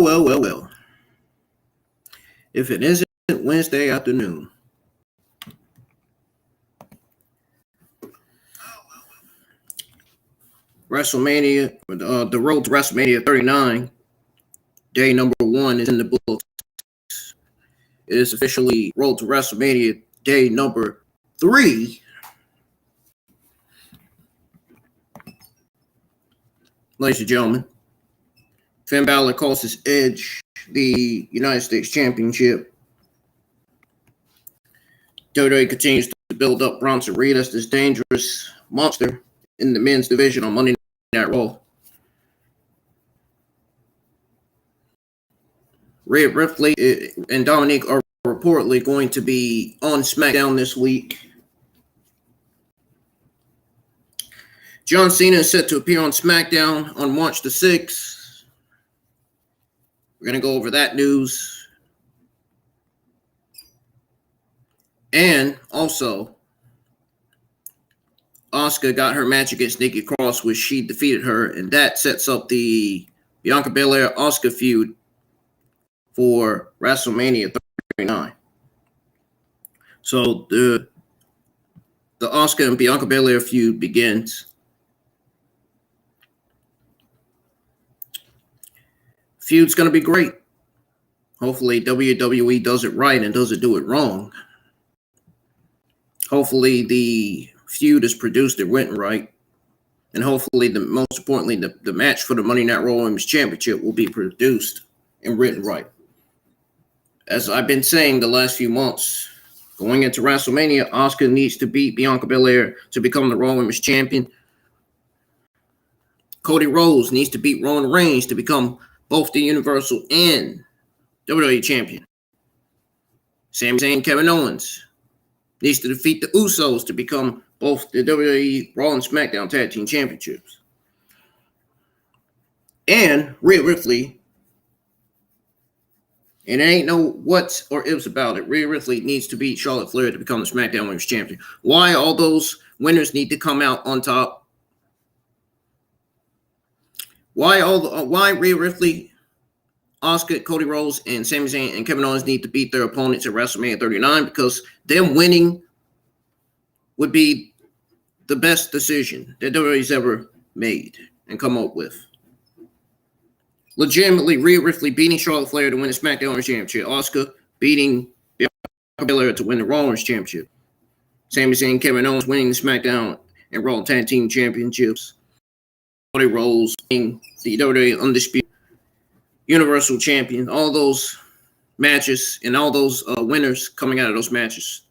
Well. If it isn't Wednesday afternoon. WrestleMania, the road to WrestleMania 39, day number 1 is in the books. It is officially road to WrestleMania day number 3. Ladies and gentlemen, Finn Balor costs Edge the United States Championship. WWE continues to build up Bronson Reed as this dangerous monster in the men's division on Monday Night Raw. Rhea Ripley and Dominique are reportedly going to be on SmackDown this week. John Cena is set to appear on SmackDown on March the 6th. We're going to go over that news. And also, Asuka got her match against Nikki Cross, which she defeated her, and that sets up the Bianca Belair-Asuka feud for WrestleMania 39. So the Asuka and Bianca Belair feud begins. Feud's going to be great. Hopefully WWE does it right and doesn't do it wrong. Hopefully the feud is produced and written right. And hopefully, most importantly, the match for the Monday Night Raw Women's Championship will be produced and written right. As I've been saying the last few months, going into WrestleMania, Asuka needs to beat Bianca Belair to become the Raw Women's Champion. Cody Rhodes needs to beat Roman Reigns to become both the Universal and WWE Champion. Sami Zayn and Kevin Owens needs to defeat the Usos to become both the WWE Raw and SmackDown Tag Team Championships. And Rhea Ripley, and it ain't no what's or ifs about it, Rhea Ripley needs to beat Charlotte Flair to become the SmackDown Women's Champion. Why all those winners need to come out on top? Why Rhea Ripley, Asuka, Cody Rhodes, and Sami Zayn and Kevin Owens need to beat their opponents at WrestleMania 39? Because them winning would be the best decision that WWE's ever made and come up with. Legitimately, Rhea Ripley beating Charlotte Flair to win the SmackDown Women's Championship. Asuka beating Bianca Belair to win the Raw Women's Championship. Sami Zayn and Kevin Owens winning the SmackDown and Raw Tag Team Championships. Cody Rhodes being the WWE Undisputed Universal Champion. All those matches and all those winners coming out of those matches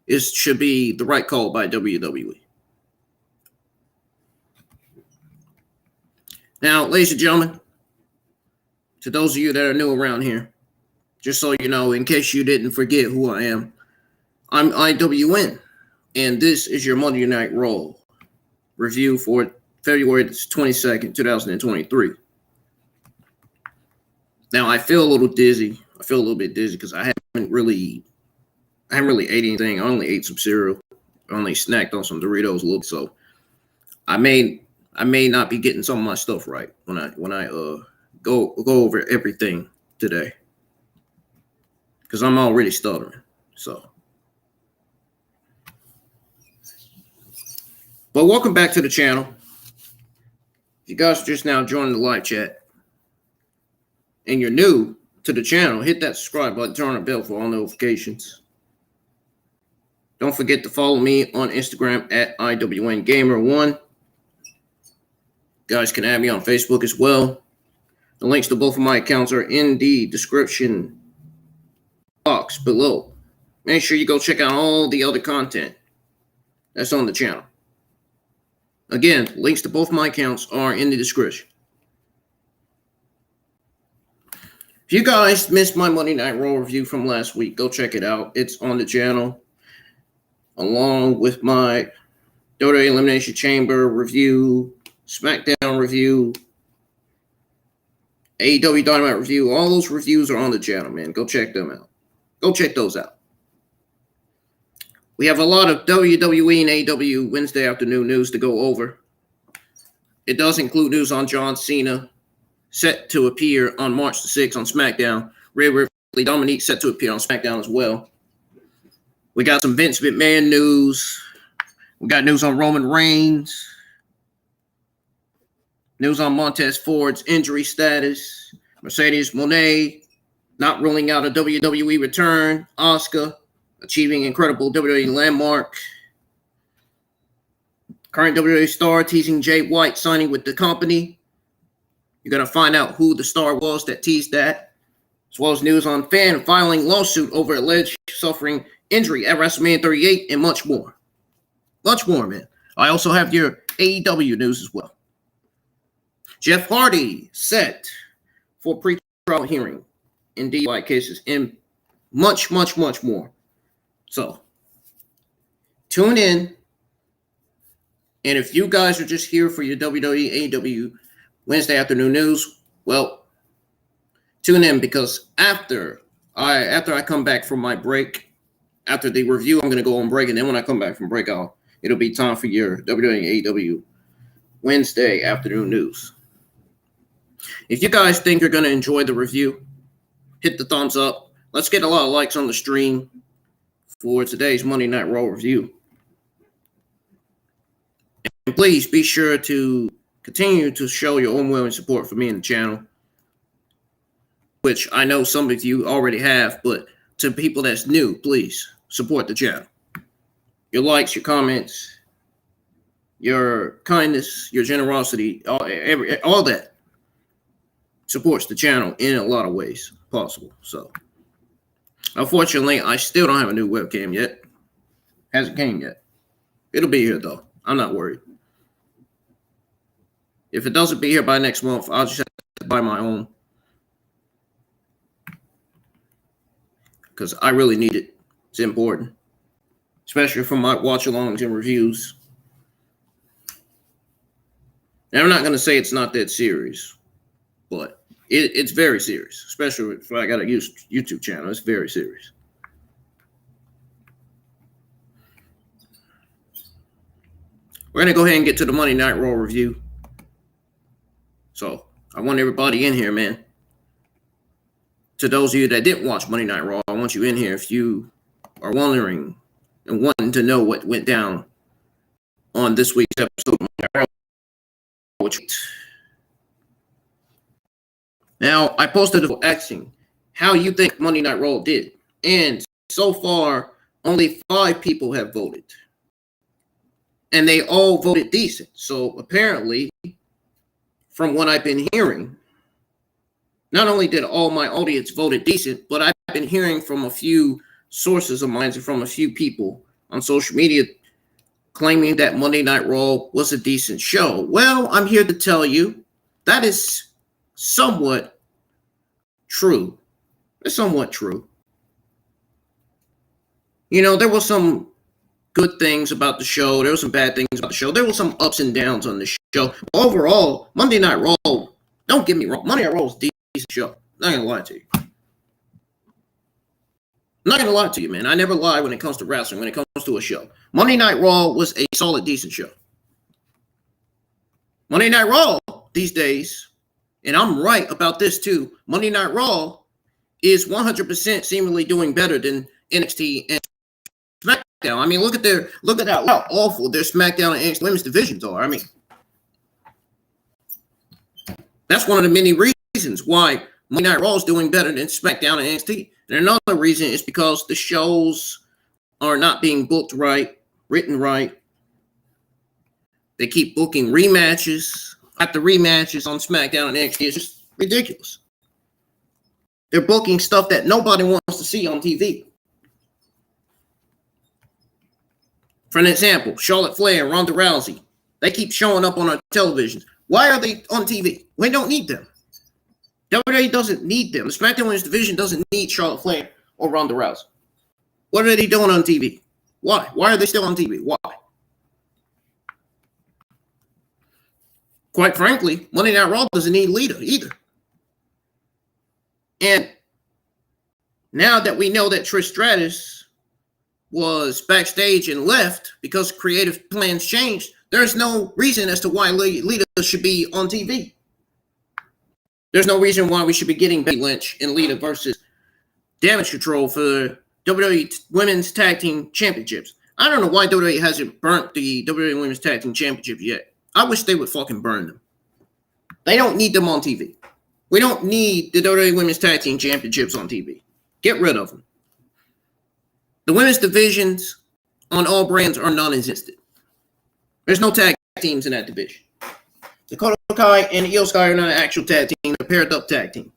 should be the right call by WWE. Now, ladies and gentlemen, to those of you that are new around here, just so you know, in case you didn't forget who I am, I'm IWN, and this is your Monday Night Raw review for February 22nd, 2023. Now, I feel a little dizzy. I feel a little bit dizzy because I haven't really ate anything. I only ate some cereal. I only snacked on some Doritos a little bit, so I may not be getting some of my stuff right when I go over everything today, because I'm already stuttering. So, but welcome back to the channel. If you guys are just now joining the live chat and you're new to the channel, hit that subscribe button, turn on the bell for all notifications. Don't forget to follow me on Instagram at IWNGamer1. You guys can add me on Facebook as well. The links to both of my accounts are in the description box below. Make sure you go check out all the other content that's on the channel. Again, links to both my accounts are in the description. If you guys missed my Monday Night Raw review from last week, go check it out. It's on the channel, along with my WWE Elimination Chamber review, SmackDown review, AEW Dynamite review. All those reviews are on the channel, man. Go check them out. Go check those out. We have a lot of WWE and AEW Wednesday afternoon news to go over. It does include news on John Cena set to appear on March the 6th on SmackDown. Rhea Ripley, Dominique set to appear on SmackDown as well. We got some Vince McMahon news. We got news on Roman Reigns. News on Montez Ford's injury status. Mercedes Moné not ruling out a WWE return. Asuka achieving incredible WWE landmark. Current WWE star teasing Jay White signing with the company. You're going to find out who the star was that teased that. As well as news on fan filing lawsuit over alleged suffering injury at WrestleMania 38 and much more. Much more, man. I also have your AEW news as well. Jeff Hardy set for pre-trial hearing in DUI cases and much, much, much more. So, tune in. And if you guys are just here for your WWE AEW Wednesday afternoon news, well, tune in because after I come back from my break, after the review, I'm going to go on break. And then when I come back from break, it'll be time for your WWE AEW Wednesday afternoon news. If you guys think you're going to enjoy the review, hit the thumbs up. Let's get a lot of likes on the stream for today's Monday Night Raw review. And please be sure to continue to show your unwavering support for me and the channel, which I know some of you already have, but to people that's new, please support the channel. Your likes, your comments, your kindness, your generosity, all that supports the channel in a lot of ways possible. So, unfortunately, I still don't have a new webcam yet. Hasn't came yet. It'll be here, though. I'm not worried. If it doesn't be here by next month, I'll just have to buy my own. Because I really need it. It's important. Especially for my watch-alongs and reviews. And I'm not going to say it's not that serious. But it's very serious. Especially if I got a YouTube channel. It's very serious. We're going to go ahead and get to the Monday Night Raw review. So, I want everybody in here, man. To those of you that didn't watch Monday Night Raw, I want you in here if you are wondering and wanting to know what went down on this week's episode of Monday Night Raw. Now, I posted a asking how you think Monday Night Raw did. And so far, only 5 people have voted. And they all voted decent. So apparently, from what I've been hearing, not only did all my audience voted decent, but I've been hearing from a few sources of mine and from a few people on social media claiming that Monday Night Raw was a decent show. Well, I'm here to tell you that is somewhat true. It's somewhat true. You know, there were some good things about the show. There were some bad things about the show. There were some ups and downs on the show. Overall, Monday Night Raw, don't get me wrong, Monday Night Raw was a decent show. I'm not going to lie to you. I'm not going to lie to you, man. I never lie when it comes to wrestling, when it comes to a show. Monday Night Raw was a solid, decent show. Monday Night Raw these days, and I'm right about this too, Monday Night Raw is 100% seemingly doing better than NXT and SmackDown. I mean, look at how awful their SmackDown and NXT women's divisions are. I mean, that's one of the many reasons why Monday Night Raw is doing better than SmackDown and NXT. And another reason is because the shows are not being booked right, written right. They keep booking rematches after rematches on SmackDown and NXT. It's just ridiculous. They're booking stuff that nobody wants to see on TV. For an example, Charlotte Flair and Ronda Rousey. They keep showing up on our televisions. Why are they on TV? We don't need them. WWE doesn't need them. The SmackDown Women's Division doesn't need Charlotte Flair or Ronda Rousey. What are they doing on TV? Why? Why are they still on TV? Why? Quite frankly, Monday Night Raw doesn't need Lita either. And now that we know that Trish Stratus was backstage and left because creative plans changed, there's no reason as to why Lita should be on TV. There's no reason why we should be getting Becky Lynch and Lita versus Damage Control for WWE Women's Tag Team Championships. I don't know why WWE hasn't burnt the WWE Women's Tag Team Championships yet. I wish they would fucking burn them. They don't need them on TV. We don't need the WWE Women's Tag Team Championships on TV. Get rid of them. The women's divisions on all brands are non-existent. There's no tag teams in that division. Dakota Kai and Io Sky are not an actual tag team. They're a paired up tag team.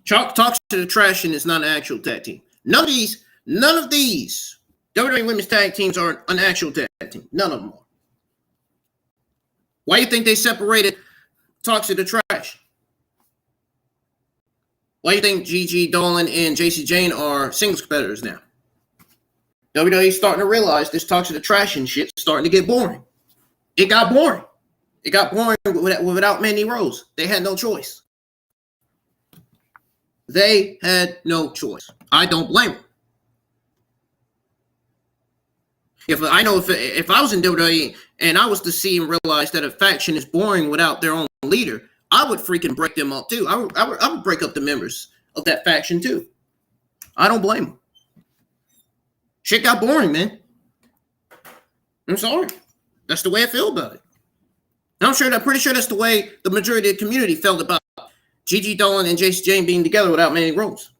Talks to the Trash and it's not an actual tag team. None of these WWE Women's Tag Teams are an actual tag team. None of them are. Why do you think they separated Talks to the Trash? Why do you think Gigi Dolan and JC Jane are singles competitors now? WWE's starting to realize this Talks to the Trash and shit starting to get boring. It got boring. It got boring without Mandy Rose. They had no choice. They had no choice. I don't blame them. If I was in WWE and I was to see and realize that a faction is boring without their own leader, I would freaking break them up too. I would break up the members of that faction too. I don't blame them. Shit got boring, man. I'm sorry. That's the way I feel about it. And I'm pretty sure that's the way the majority of the community felt about Gigi Dolan and JC Jane being together without Mandy Rose.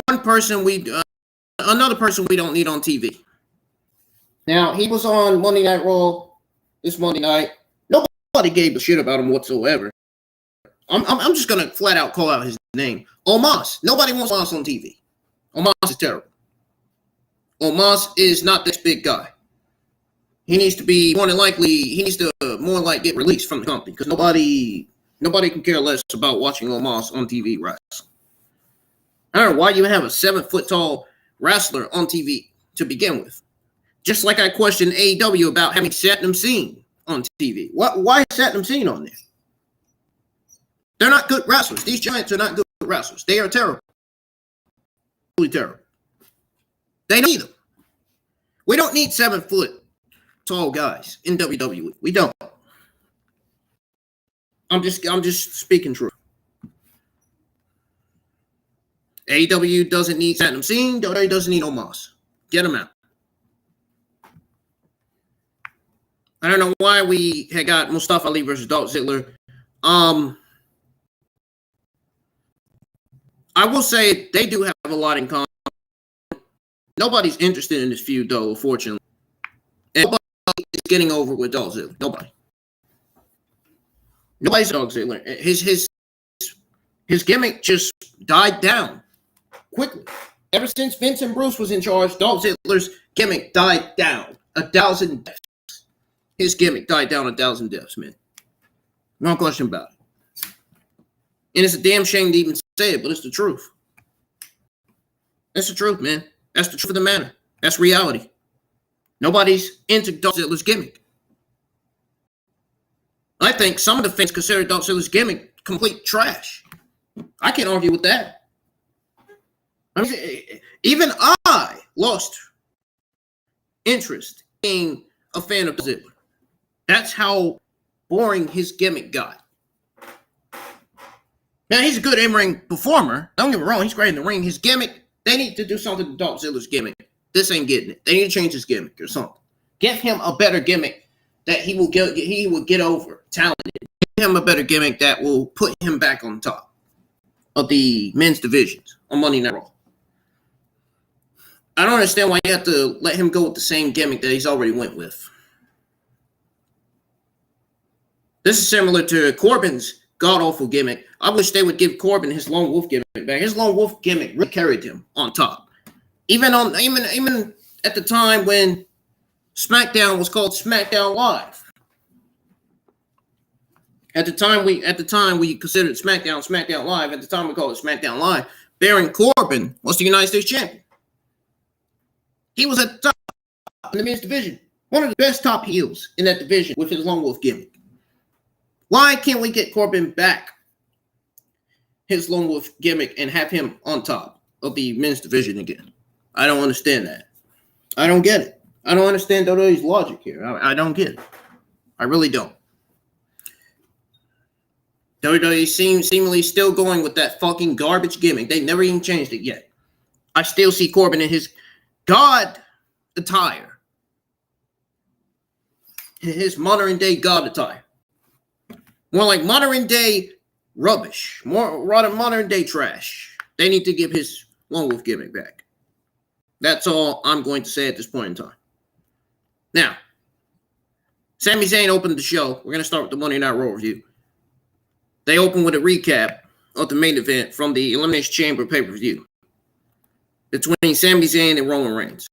Another person we don't need on TV. Now, he was on Monday Night Raw this Monday night. Nobody gave a shit about him whatsoever. I'm just going to flat out call out his name. Omos. Nobody wants Omos on TV. Omos is terrible. Omos is not this big guy. He needs to be more like get released from the company because nobody can care less about watching Omos on TV wrestling. I don't know why you have a 7-foot-tall wrestler on TV to begin with. Just like I questioned AEW about having Satnam Singh on TV. Why is Satnam Singh on there? They're not good wrestlers. These giants are not good wrestlers. They are terrible. Really terrible. They don't need them. We don't need 7-foot-tall guys in WWE. We don't. I'm just speaking truth. AEW doesn't need Satnam Singh. WWE doesn't need Omos. Get them out. I don't know why we had got Mustafa Ali versus Dolph Ziggler. I will say they do have a lot in common. Nobody's interested in this feud, though, unfortunately. And nobody is getting over with Dolph Ziggler. Nobody. Nobody's Dolph Ziggler. His gimmick just died down quickly. Ever since Vince and Bruce was in charge, Dolph Ziggler's gimmick died down 1,000 deaths. His gimmick died down 1,000 deaths, man. No question about it. And it's a damn shame to even say it, but it's the truth. That's the truth, man. That's the truth of the matter. That's reality. Nobody's into Dolph Ziggler's gimmick. I think some of the fans consider Dolph Ziggler's gimmick complete trash. I can't argue with that. I mean, even I lost interest in being a fan of Ziggler. That's how boring his gimmick got. Now, he's a good in-ring performer. Don't get me wrong. He's great in the ring. His gimmick, they need to do something to Dolph Ziggler's gimmick. This ain't getting it. They need to change his gimmick or something. Give him a better gimmick that he will get over. Talented. Give him a better gimmick that will put him back on top of the men's divisions on Monday Night Raw. I don't understand why you have to let him go with the same gimmick that he's already went with. This is similar to Corbin's god-awful gimmick. I wish they would give Corbin his Lone Wolf gimmick back. His Lone Wolf gimmick really carried him on top. Even at the time when SmackDown was called SmackDown Live. At the time we considered SmackDown Live. At the time we called it SmackDown Live. Baron Corbin was the United States champion. He was at the top in the men's division. One of the best top heels in that division with his Lone Wolf gimmick. Why can't we get Corbin back his Lone Wolf gimmick and have him on top of the men's division again? I don't understand that. I don't get it. I don't understand WWE's logic here. I don't get it. I really don't. WWE seemingly still going with that fucking garbage gimmick. They never even changed it yet. I still see Corbin in his God attire. His modern day God attire. More like modern day rubbish. More rather modern day trash. They need to give his Lone Wolf gimmick back. That's all I'm going to say at this point in time. Now, Sami Zayn opened the show. We're going to start with the Monday Night Raw review. They open with a recap of the main event from the Elimination Chamber pay-per-view between Sami Zayn and Roman Reigns.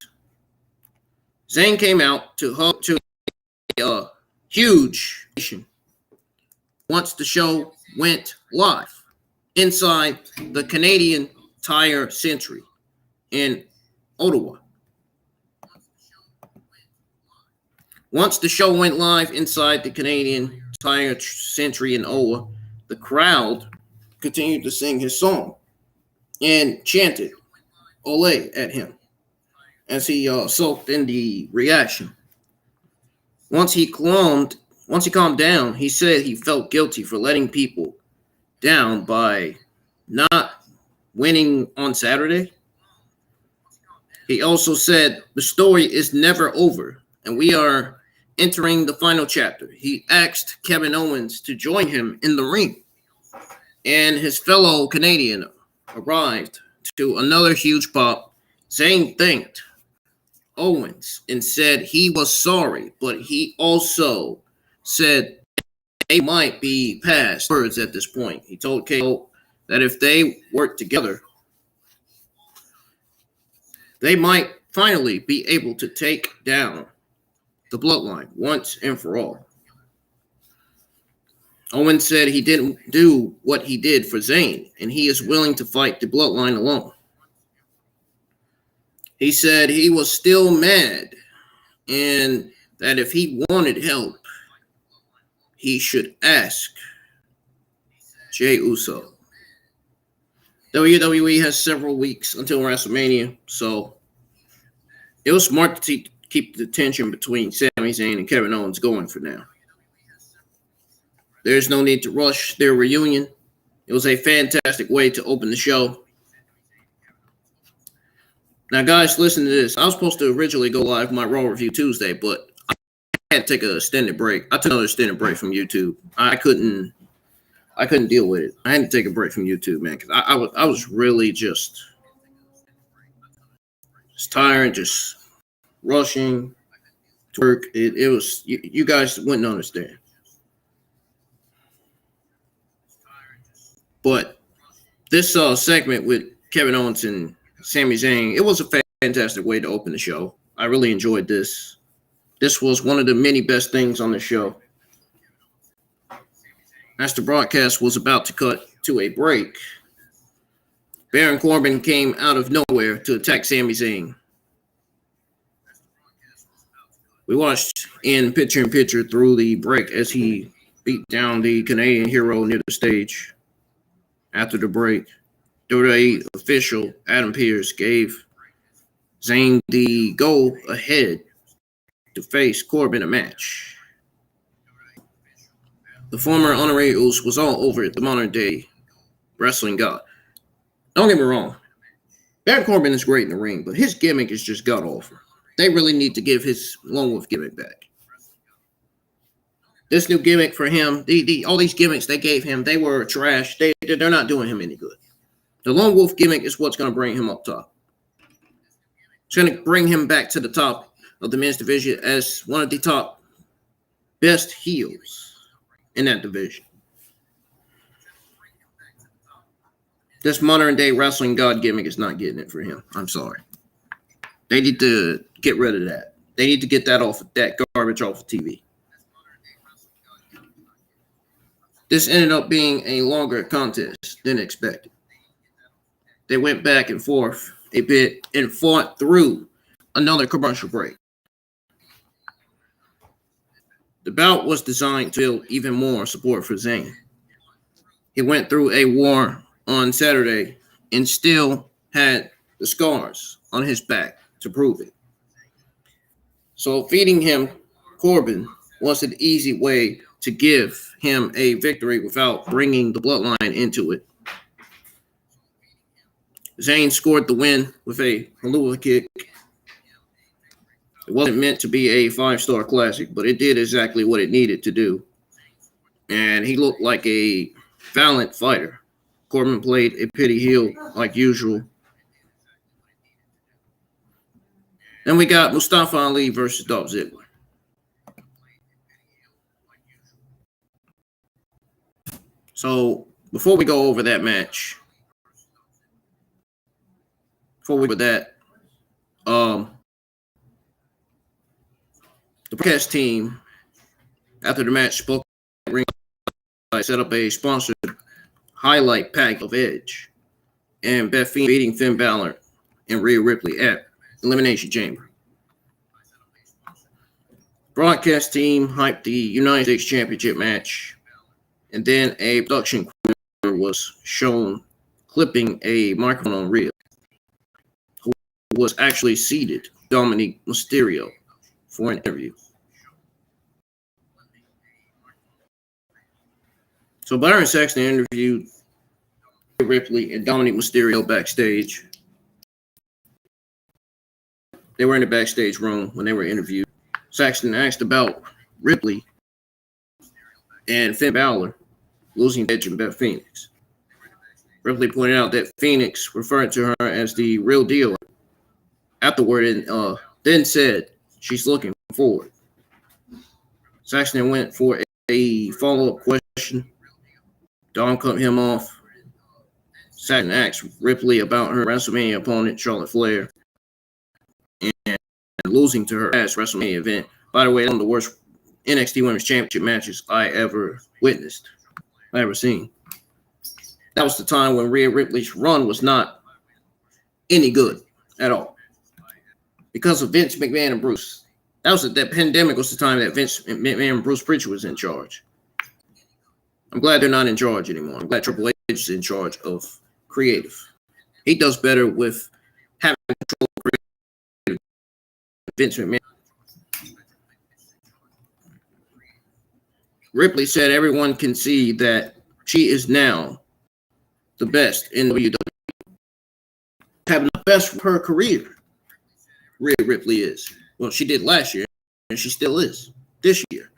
Zayn came out to hug to a huge once the show went live inside the Canadian Tire Century in Ottawa. Once the show went live inside the Canadian Tire Century in Ottawa, the crowd continued to sing his song and chanted "Ole" at him as he soaked in the reaction. Once he calmed down, he said he felt guilty for letting people down by not winning on Saturday. He also said the story is never over and we are entering the final chapter. He asked Kevin Owens to join him in the ring, and his fellow Canadian arrived to another huge pop. Zayn thanked Owens and said he was sorry, but he also said they might be past words at this point. He told KO that if they work together, they might finally be able to take down the bloodline once and for all. Owens said he didn't do what he did for Zayn, and he is willing to fight the bloodline alone. He said he was still mad and that if he wanted help, he should ask Jey Uso. WWE has several weeks until WrestleMania, so it was smart to keep the tension between Sami Zayn and Kevin Owens going for now. There's no need to rush their reunion. It was a fantastic way to open the show. Now, guys, listen to this. I was supposed to originally go live my Raw review Tuesday, but I had to take an extended break. I took another extended break from YouTube. I couldn't deal with it. I had to take a break from YouTube, man, because I was really just tired, just rushing to work. It was you guys wouldn't understand. But this segment with Kevin Owens and Sami Zayn, it was a fantastic way to open the show. I really enjoyed this. This was one of the many best things on the show. As the broadcast was about to cut to a break, Baron Corbin came out of nowhere to attack Sami Zayn. We watched in picture through the break as he beat down the Canadian hero near the stage. After the break, WWE official Adam Pearce gave Zayn the go ahead to face Corbin a match. The former honorary Uso was all over the modern day wrestling god. Don't get me wrong, Baron Corbin is great in the ring, but his gimmick is just god awful. They really need to give his Lone Wolf gimmick back. This new gimmick for him, all these gimmicks they gave him, they were trash. They're not doing him any good. The Lone Wolf gimmick is what's going to bring him up top. It's going to bring him back to the top of the men's division as one of the top best heels in that division. This modern day wrestling god gimmick is not getting it for him. I'm sorry. They need to get rid of that. They need to get that garbage off of TV. This ended up being a longer contest than expected. They went back and forth a bit and fought through another commercial break. The bout was designed to build even more support for Zayn. He went through a war on Saturday and still had the scars on his back to prove it. So feeding him Corbin was an easy way to give him a victory without bringing the bloodline into it. Zayn scored the win with a Helluva kick. It wasn't meant to be a 5-star classic, but it did exactly what it needed to do. And he looked like a valiant fighter. Corbin played a pity heel like usual. Then we got Mustafa Ali versus Dolph Ziggler. So before we go over that match, the broadcast team after the match spoke at ring, set up a sponsored highlight pack of Edge and Beth Phoenix beating Finn Balor and Rhea Ripley at Elimination Chamber. Broadcast team hyped the United States Championship match, and then a production crew was shown clipping a microphone on Rhea, who was actually seated Dominic Mysterio for an interview. So Byron Saxton interviewed Ripley and Dominic Mysterio backstage. They were in the backstage room when they were interviewed. Saxton asked about Ripley and Finn Balor losing Edge and Beth Phoenix. Ripley pointed out that Phoenix referred to her as the real deal afterward and then said she's looking forward. Saxton went for a follow-up question. Dom cut him off. Saxton asked Ripley about her WrestleMania opponent, Charlotte Flair, and losing to her last WrestleMania event. By the way, one of the worst NXT Women's Championship matches I ever witnessed, I ever seen. That was the time when Rhea Ripley's run was not any good at all because of Vince McMahon and Bruce. That pandemic was the time that Vince McMahon and Bruce Prichard was in charge. I'm glad they're not in charge anymore. I'm glad Triple H is in charge of creative. He does better with having control of creative. Vince McMahon. Ripley said everyone can see that she is now the best in WWE. Having the best of her career. Rhea Ripley is. Well, she did last year, and she still is this year.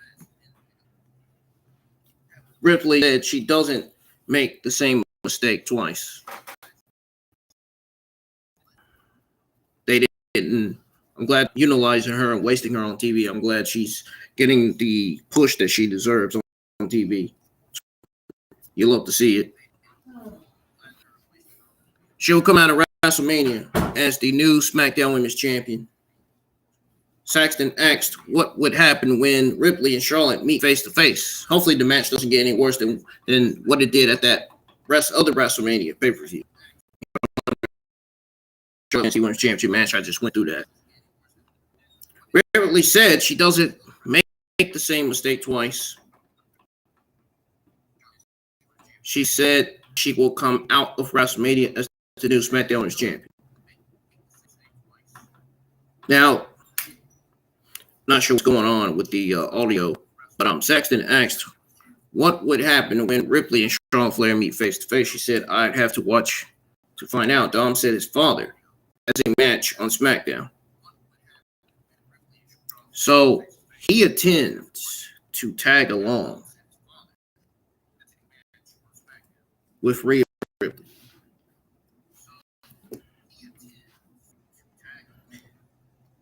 Ripley said she doesn't make the same mistake twice. They didn't. I'm glad utilizing her and wasting her on TV. I'm glad she's getting the push that she deserves on TV. You love to see it. She'll come out of WrestleMania as the new SmackDown Women's Champion. Saxton asked what would happen when Ripley and Charlotte meet face to face. Hopefully the match doesn't get any worse than what it did at that other WrestleMania pay-per-view. Women's Championship match, I just went through that. Ripley said she doesn't make the same mistake twice. She said she will come out of WrestleMania as the new SmackDown Women's Champion. Now, not sure what's going on with the audio, but Saxton asked what would happen when Ripley and Charlotte Flair meet face to face. She said, I'd have to watch to find out. Dom said his father has a match on SmackDown. So he intends to tag along with Rhea Ripley.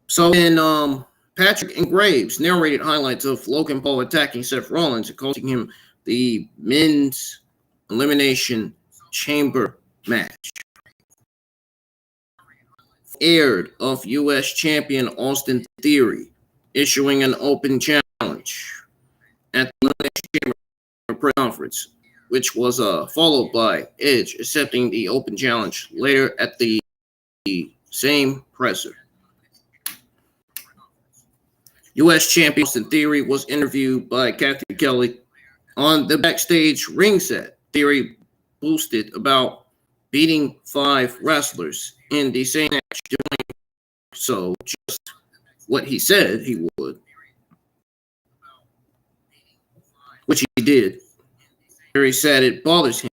So then Patrick and Graves narrated highlights of Logan Paul attacking Seth Rollins and costing him the men's Elimination Chamber match. Aired of U.S. champion Austin Theory issuing an open challenge at the Elimination Chamber press conference, which was followed by Edge accepting the open challenge later at the same presser. U.S. champion Austin Theory was interviewed by Kathy Kelly on the backstage ring set. Theory boasted about beating 5 wrestlers in the same match, doing so just what he said he would, which he did. He said it bothers him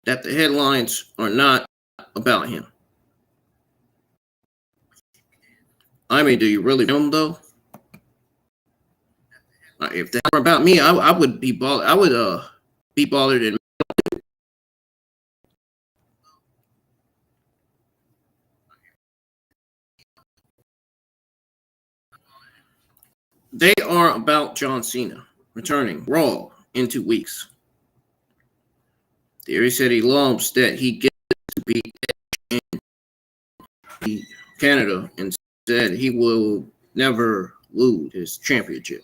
that the headlines are not about him. I mean, do you really film though? If they were about me, I would be bothered. I would be bothered. And they are about John Cena returning Raw in 2 weeks. Theory said he loves that he gets to be in Canada and said he will never lose his championship.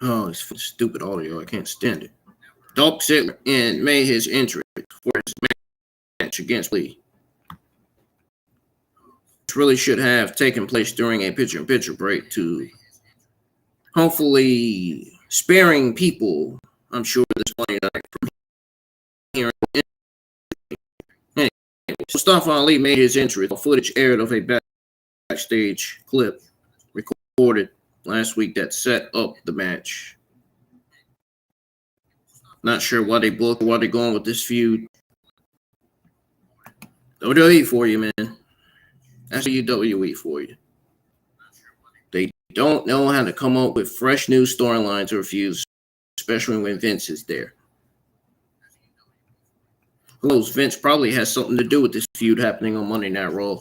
Oh, it's stupid audio. I can't stand it. Dolph Ziggler and made his entry for his match against Lee. This really should have taken place during a picture-in-picture break to hopefully sparing people, I'm sure, this Monday night from hearing. Anyway, Mustafa Ali made his entry. Footage aired of a backstage clip recorded last week that set up the match. Not sure why they booked, why they're going with this feud. WWE for you, man. That's WWE for you. They don't know how to come up with fresh new storylines or feuds, especially when Vince is there. Who knows? Vince probably has something to do with this feud happening on Monday Night Raw.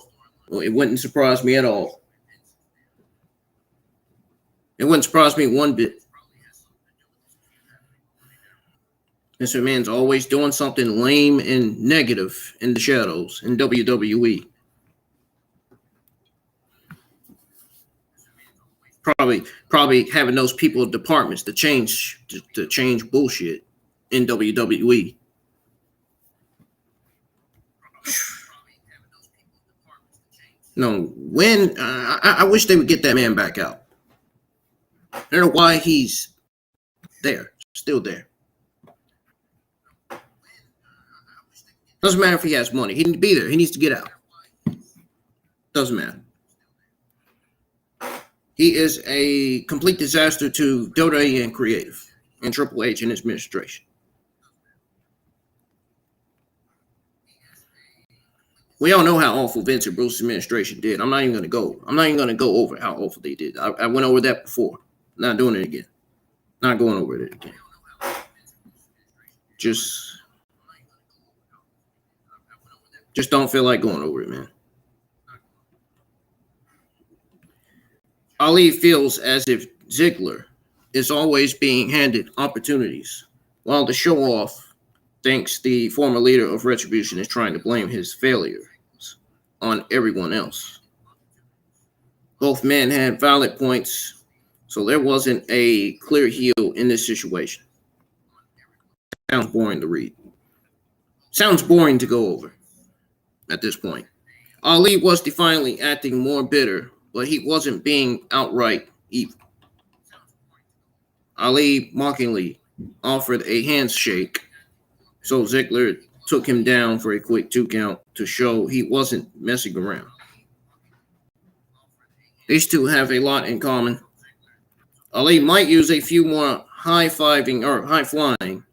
Well, it wouldn't surprise me at all. It wouldn't surprise me one bit. Mr. Man's always doing something lame and negative in the shadows in WWE. Probably having those people in departments to change bullshit in WWE. No, when I wish they would get that man back out. I don't know why he's there, still there. Doesn't matter if he has money. He needs to be there. He needs to get out. Doesn't matter. He is a complete disaster to WWE and creative and Triple H and his administration. We all know how awful Vince and Bruce's administration did. I'm not even going to go over how awful they did. I went over that before. Not doing it again. Not going over it again. Just don't feel like going over it, man. Ali feels as if Ziggler is always being handed opportunities, while the show-off thinks the former leader of Retribution is trying to blame his failures on everyone else. Both men had valid points, so there wasn't a clear heel in this situation. Sounds boring to read. Sounds boring to go over at this point. Ali was defiantly acting more bitter, but he wasn't being outright evil. Ali mockingly offered a handshake, so Ziggler took him down for a quick 2 count to show he wasn't messing around. These two have a lot in common. Ali might use a few more high-fiving or high-flying.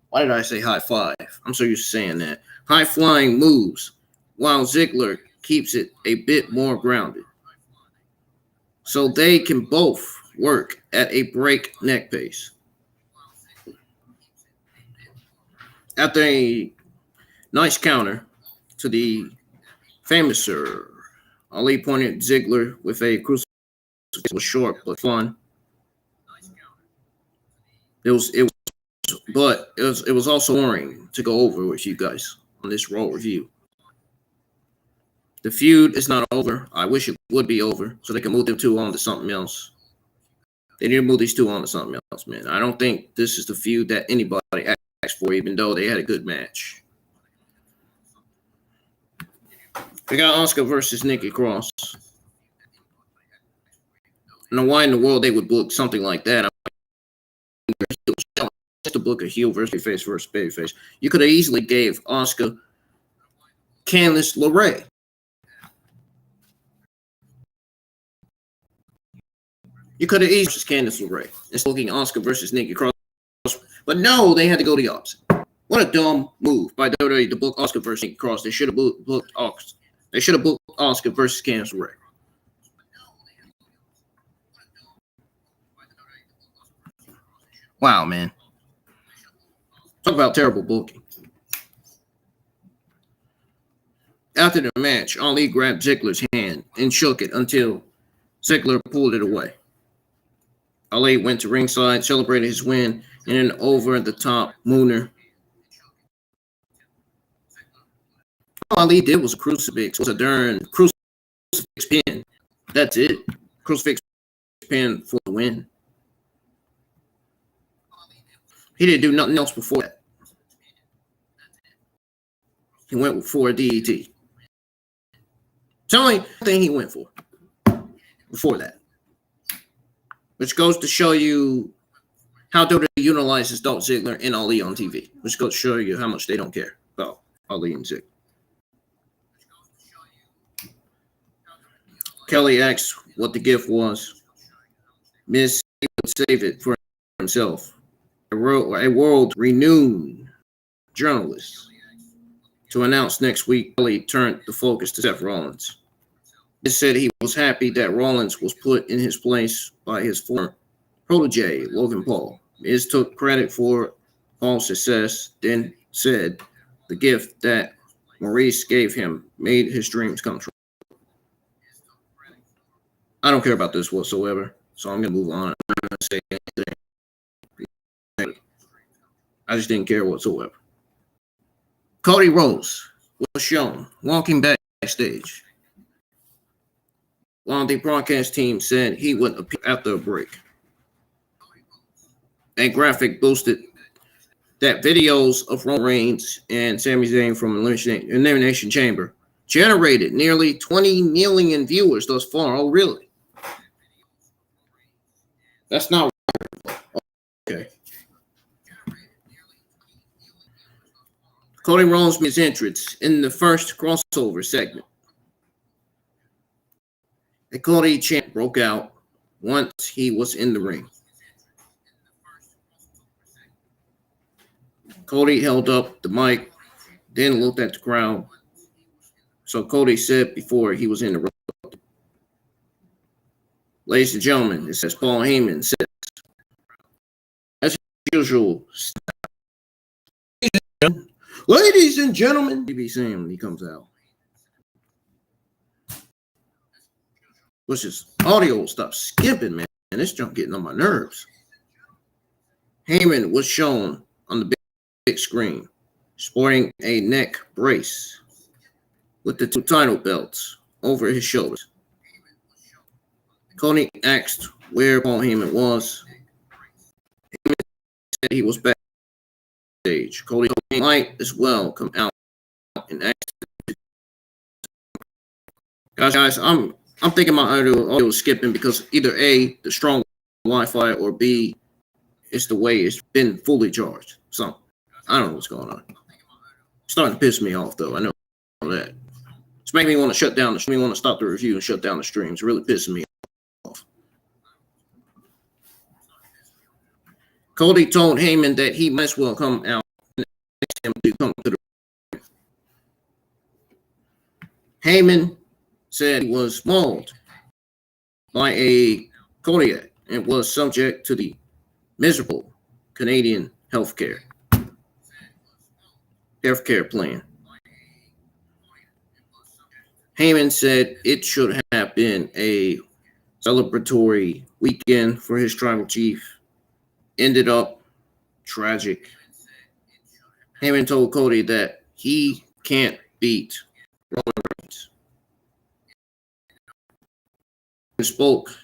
Why did I say high-five? I'm so used to saying that. High-flying moves, while Ziggler keeps it a bit more grounded. So they can both work at a breakneck pace. After a nice counter to the famous Sir, Ali pointed Ziggler with a crucifix. It was short but fun. It was also boring to go over with you guys on this Raw review. The feud is not over. I wish it would be over so they can move them two on to something else. They need to move these two on to something else, man. I don't think this is the feud that anybody asked for, even though they had a good match. We got Asuka versus Nikki Cross. I don't know why in the world they would book something like that. Just to book a heel versus face versus babyface. You could have easily gave Asuka Candice LeRae. You could have easily Candice LeRae. It's looking Asuka versus Nikki Cross. But no, they had to go the opposite. What a dumb move by WWE to book Asuka versus Nikki Cross. They should have booked Asuka. They should have booked Asuka versus Candice LeRae. Wow, man. Talk about terrible booking. After the match, Ali grabbed Ziggler's hand and shook it until Ziggler pulled it away. Ali went to ringside, celebrated his win, and an over-the-top mooner. All Ali did was a crucifix. It was a darn crucifix pin. That's it. Crucifix pin for the win. He didn't do nothing else before that. He went for a DET. It's the only thing he went for before that. Which goes to show you how WWE utilizes Dolph Ziggler and Ali on TV. Which goes to show you how much they don't care about Ali and Ziggler. Kelly asked what the gift was. Miss would save it for himself. A world-renowned journalist. To announce next week, Kelly turned the focus to Seth Rollins. He said he was happy that Rollins was put in his place by his former protege, Logan Paul. Miz took credit for Paul's success, then said the gift that Maurice gave him made his dreams come true. I don't care about this whatsoever, so I'm going to move on. I'm not going to say anything. I just didn't care whatsoever. Cody Rhodes was shown walking backstage, while the broadcast team said he would appear after a break. A graphic boosted that videos of Roman Reigns and Sami Zayn from Elimination Chamber generated nearly 20 million viewers thus far. Oh, really? That's not okay. Cody Rhodes made his entrance in the first crossover segment. A Cody chant broke out once he was in the ring. Cody held up the mic, then looked at the crowd. So Cody said before he was interrupted. Ladies and gentlemen, it says Paul Heyman says, as usual, ladies and gentlemen, he be saying when he comes out. Which is audio stop skipping, man. And this junk getting on my nerves. Heyman was shown on the big screen, sporting a neck brace with the two title belts over his shoulders. Cody asked where Paul Heyman was. Heyman said he was backstage. Cody might as well come out and ask. Guys, I'm thinking my audio is skipping because either A, the strong Wi-Fi, or B, it's the way it's been fully charged. So I don't know what's going on. It's starting to piss me off though. I know that. It's making me want to shut down the want to stop the review and shut down the stream. It's really pissing me off. Cody told Heyman that he might as well come out and ask him to come to the ring. Heyman said he was mauled by a Kodiak and was subject to the miserable Canadian healthcare plan. Heyman said it should have been a celebratory weekend for his tribal chief. Ended up tragic. Heyman told Cody that he can't beat Roman Reigns. He spoke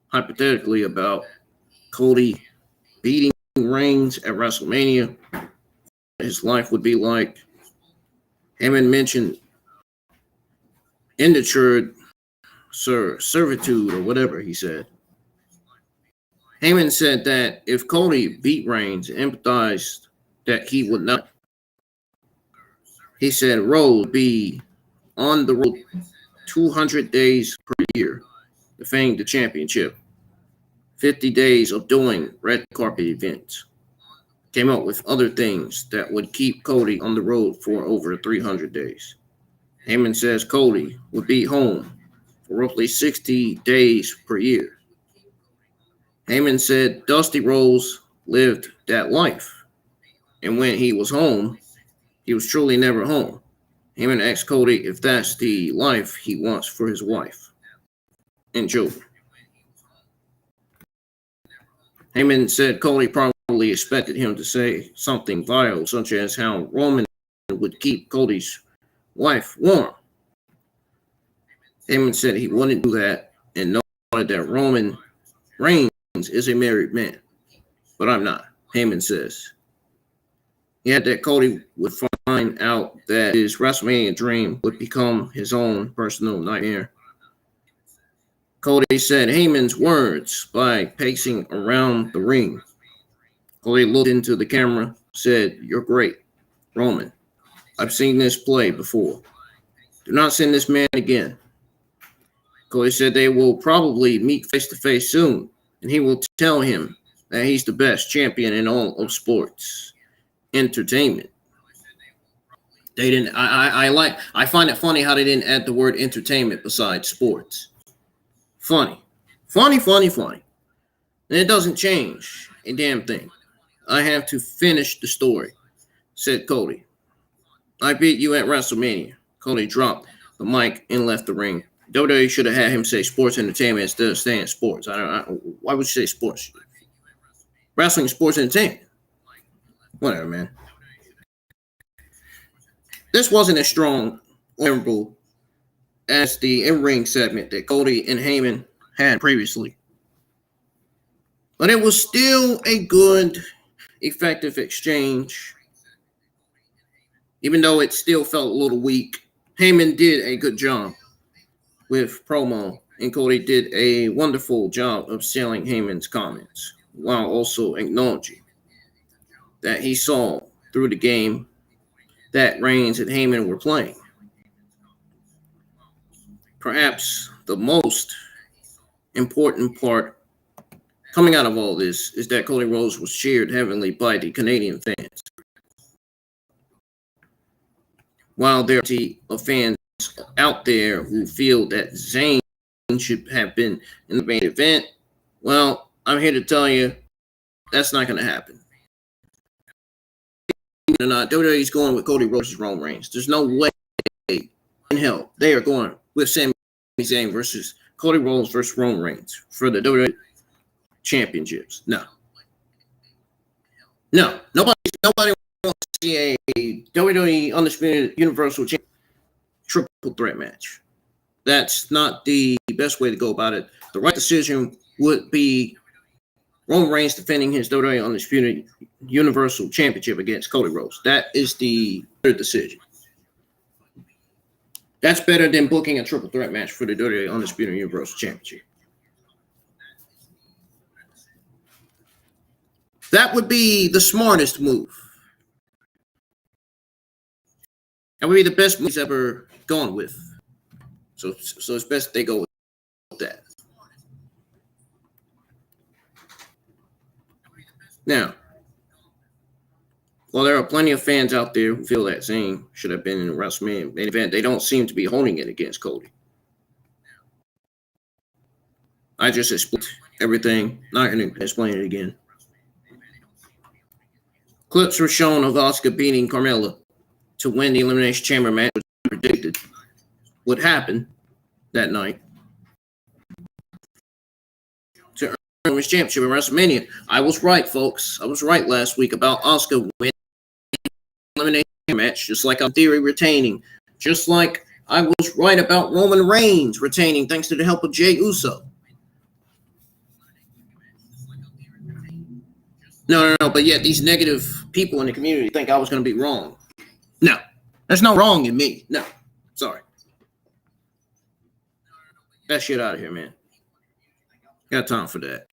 hypothetically about Cody beating Reigns at WrestleMania. His life would be like. Heyman mentioned indentured servitude or whatever he said. Heyman said that if Cody beat Reigns and empathized that he would not He said Rose would be on the road 200 days per year, defending the championship. 50 days of doing red carpet events. Came up with other things that would keep Cody on the road for over 300 days. Heyman says Cody would be home for roughly 60 days per year. Heyman said Dusty Rhodes lived that life. And when he was home, he was truly never home. Heyman asked Cody if that's the life he wants for his wife and children. Heyman said Cody probably expected him to say something vile, such as how Roman would keep Cody's wife warm. Heyman said he wouldn't do that and noted that Roman Reigns is a married man. But I'm not, Heyman says. He had that Cody would find out that his WrestleMania dream would become his own personal nightmare. Cody said Heyman's words by pacing around the ring. Cody looked into the camera, said, "You're great, Roman. I've seen this play before. Do not send this man again." Cody said they will probably meet face to face soon, and he will tell him that he's the best champion in all of sports entertainment. They didn't. I find it funny how they didn't add the word entertainment besides sports. Funny. And it doesn't change a damn thing. I have to finish the story, said Cody. I beat you at WrestleMania. Cody dropped the mic and left the ring. WWE should have had him say sports entertainment instead of saying sports. Why would you say sports? Wrestling is sports entertainment. Whatever, man. This wasn't as strong or memorable as the in-ring segment that Cody and Heyman had previously. But it was still a good, effective exchange. Even though it still felt a little weak, Heyman did a good job with promo, and Cody did a wonderful job of selling Heyman's comments, while also acknowledging that he saw through the game that Reigns and Heyman were playing. Perhaps the most important part coming out of all this is that Cody Rhodes was cheered heavily by the Canadian fans. While there are fans out there who feel that Zayn should have been in the main event, well, I'm here to tell you that's not going to happen. WWE is going with Cody Rhodes versus Roman Reigns. There's no way in hell they are going with Sami Zayn versus Cody Rhodes versus Roman Reigns for the WWE championships. No. Nobody wants to see a WWE Undisputed Universal Champion triple threat match. That's not the best way to go about it. The right decision would be Roman Reigns defending his WWE Undisputed Universal Championship against Cody Rhodes. That is the better decision. That's better than booking a triple threat match for the WWE Undisputed Universal Championship. That would be the smartest move. That would be the best move he's ever gone with. So it's best they go with that. Now, while there are plenty of fans out there who feel that Zayn should have been in the WrestleMania main event, they don't seem to be holding it against Cody. I just explained everything. Not going to explain it again. Clips were shown of Asuka beating Carmella to win the Elimination Chamber match, which predicted would happen that night to earn the Women's Championship in WrestleMania. I was right, folks. I was right last week about Asuka winning the Elimination match, just like I'm theory retaining. Just like I was right about Roman Reigns retaining thanks to the help of Jey Uso. No, but yet these negative people in the community think I was going to be wrong. No, there's no wrong in me. No, sorry. That shit out of here, man. Got time for that.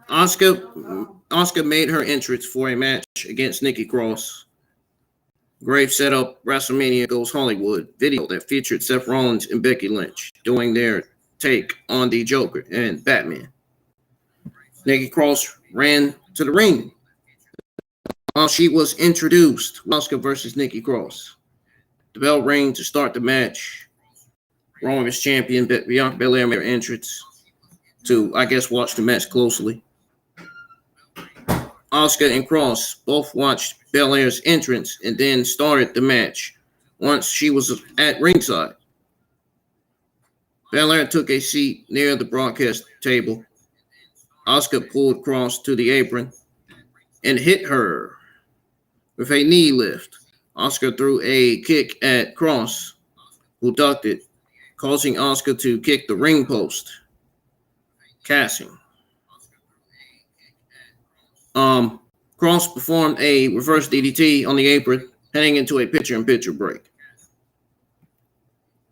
Asuka made her entrance for a match against Nikki Cross. Graves set up WrestleMania Goes Hollywood video that featured Seth Rollins and Becky Lynch doing their take on the Joker and Batman. Nikki Cross ran to the ring while she was introduced. Asuka versus Nikki Cross. The bell rang to start the match. Raw Women's Champion Bianca Belair made her entrance to, I guess, watch the match closely. Asuka and Cross both watched Belair's entrance and then started the match once she was at ringside. Belair took a seat near the broadcast table. Asuka pulled Cross to the apron and hit her with a knee lift. Asuka threw a kick at Cross, who ducked it, causing Asuka to kick the ring post. Casting. Cross performed a reverse DDT on the apron, heading into a picture-in-picture break.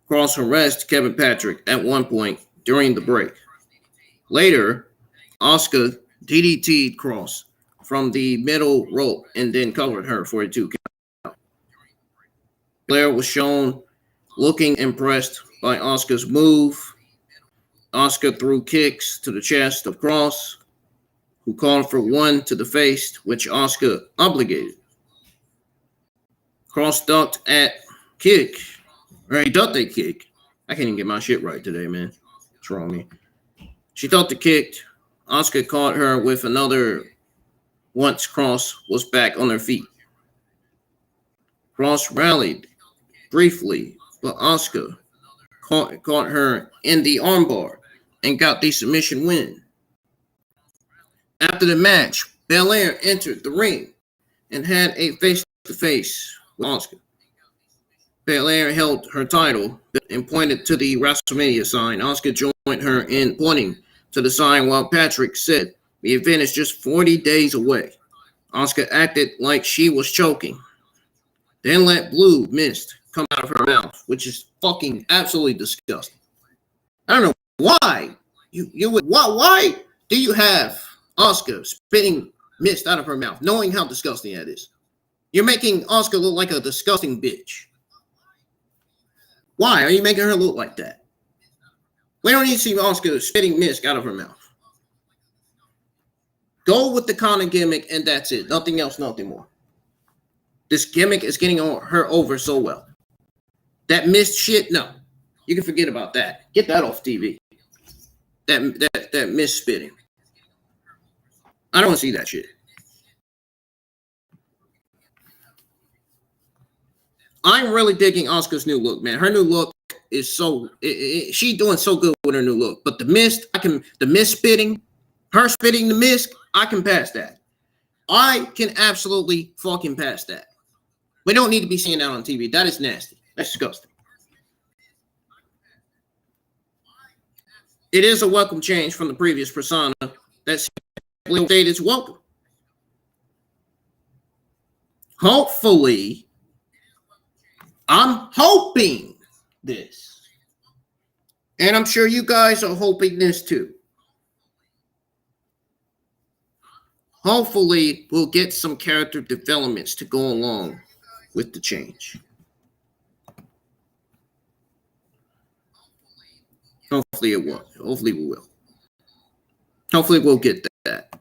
Cross harassed Kevin Patrick at one point during the break. Later, Asuka DDT'd Cross from the middle rope and then covered her for a 2 count. Blair was shown looking impressed by Asuka's move. Asuka threw kicks to the chest of Cross, who called for one to the face, which Asuka obligated. Cross ducked at kick, or he ducked a kick. I can't even get my shit right today, man. What's wrong with me? She ducked the kick. Asuka caught her with another once Cross was back on her feet. Cross rallied briefly, but Asuka caught her in the armbar and got the submission win. After the match, Belair entered the ring and had a face-to-face with Asuka. Belair held her title and pointed to the WrestleMania sign. Asuka joined her in pointing to the sign while Patrick said the event is just 40 days away. Asuka acted like she was choking, then let blue mist come out of her mouth, which is fucking absolutely disgusting. I don't know why why do you have Asuka spitting mist out of her mouth, knowing how disgusting that is? You're making Asuka look like a disgusting bitch. Why are you making her look like that? We don't need to see Asuka spitting mist out of her mouth. Go with the Connor gimmick, and that's it. Nothing else, nothing more. This gimmick is getting her over so well. That mist shit, no. You can forget about that. Get that off TV. That mist spitting. I don't want to see that shit. I'm really digging Asuka's new look, man. Her new look is so she doing so good with her new look. But the mist spitting, her spitting the mist, I can pass that. I can absolutely fucking pass that. We don't need to be seeing that on TV. That is nasty. That's disgusting. It is a welcome change from the previous persona that simply stated it's welcome. Hopefully, I'm hoping this. And I'm sure you guys are hoping this too. Hopefully, we'll get some character developments to go along with the change. Hopefully it will. Hopefully we will. Hopefully we'll get that.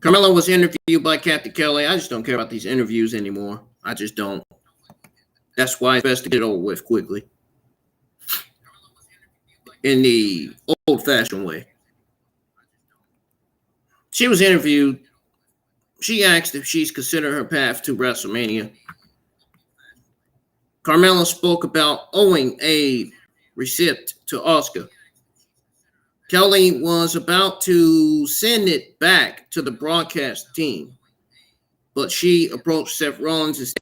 Carmella was interviewed by Kathy Kelly. I just don't care about these interviews anymore. I just don't. That's why it's best to get it over with quickly. In the old-fashioned way. She was interviewed. She asked if she's considered her path to WrestleMania. Carmella spoke about owing a receipt to Asuka. Kelly was about to send it back to the broadcast team, but she approached Seth Rollins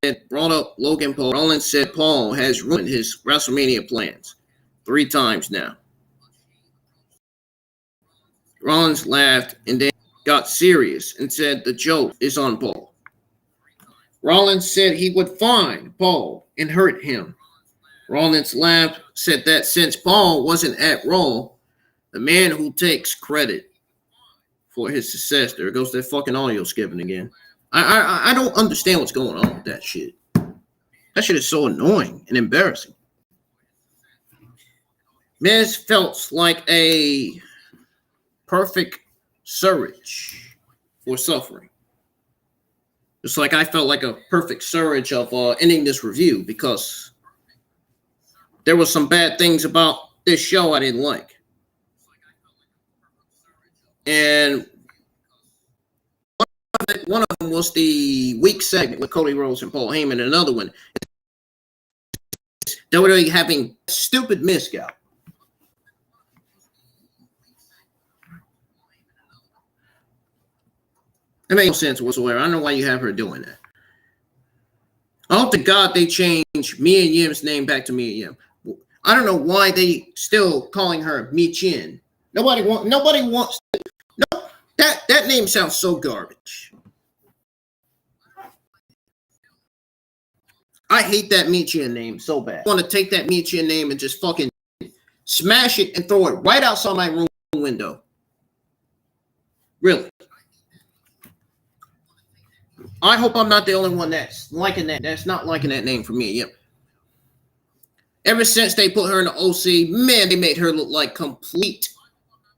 and brought up Logan Paul. Rollins said Paul has ruined his WrestleMania plans 3 times now. Rollins laughed and then got serious and said the joke is on Paul. Rollins said he would find Paul and hurt him. Rollins laughed, said that since Paul wasn't at Raw, The man who takes credit for his success. There goes that fucking audio skipping again. I don't understand what's going on with that shit. That shit is so annoying and embarrassing. Miz felt like a perfect surrogate for suffering. Just like I felt like a perfect surrogate of ending this review because there were some bad things about this show I didn't like. And one of them was the week segment with Cody Rhodes and Paul Heyman, and another one WWE having stupid miscount. It makes no sense whatsoever. I don't know why you have her doing that. I hope to God they change Mia Yim's name back to Mia Yim. I don't know why they still calling her Mi Chin. Nobody wants to. No, that name sounds so garbage. I hate that Mi Chin name so bad. I want to take that Mi Chin name and just fucking smash it and throw it right outside my room window. Really. I hope I'm not the only one that's liking that. That's not liking that name for me. Yep. Ever since they put her in the OC, man, they made her look like complete.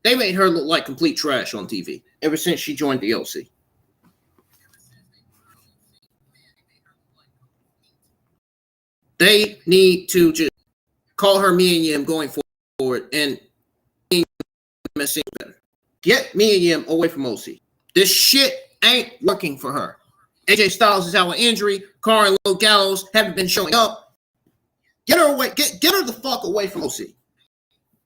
They made her look like complete trash on TV. Ever since she joined the OC. They need to just call her Mia Yim going forward and messing better. Get Mia Yim away from OC. This shit ain't working for her. AJ Styles is out with injury. Carl and Lil Gallows haven't been showing up. Get her away. Get her the fuck away from OC.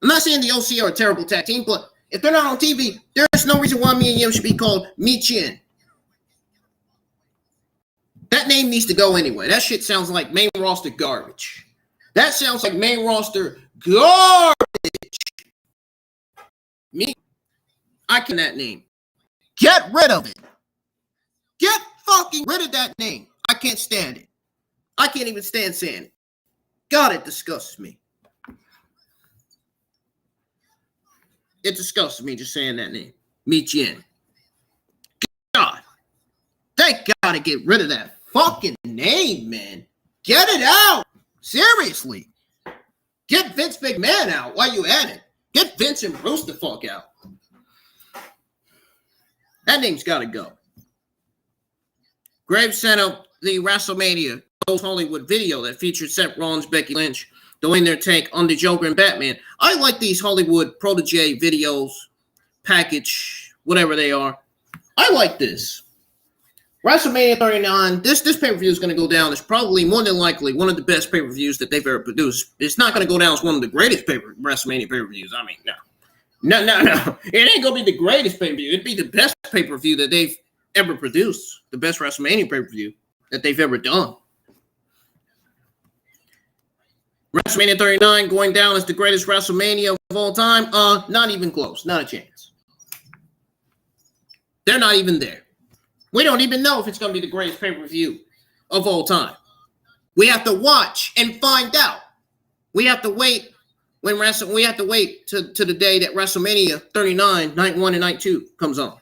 I'm not saying the OC are a terrible tag team, but if they're not on TV, there's no reason why Mia Yim should be called Mi Chin. That name needs to go anyway. That shit sounds like main roster garbage. That sounds like main roster garbage. Me, I can that name. Get rid of it. Get fucking rid of that name. I can't stand it. I can't even stand saying it. God, it disgusts me. It disgusts me just saying that name. Mi Chin. God. They gotta get rid of that fucking name, man. Get it out. Seriously. Get Vince McMahon out while you at it. Get Vince and Bruce the fuck out. That name's gotta go. Graves sent out the WrestleMania Hollywood video that featured Seth Rollins, Becky Lynch doing their take on the Joker and Batman. I like these Hollywood protege videos, package, whatever they are. I like this. WrestleMania 39, this pay-per-view is going to go down as probably more than likely one of the best pay-per-views that they've ever produced. It's not going to go down as one of the greatest WrestleMania pay-per-views. I mean, no. It ain't going to be the greatest pay-per-view. It'd be the best pay-per-view that they've ever produced. The best WrestleMania pay-per-view that they've ever done. WrestleMania 39 going down as the greatest WrestleMania of all time? Not even close. Not a chance. They're not even there. We don't even know if it's going to be the greatest pay-per-view of all time. We have to watch and find out. We have to wait we have to wait to the day that WrestleMania 39, night 1 and night 2 comes on.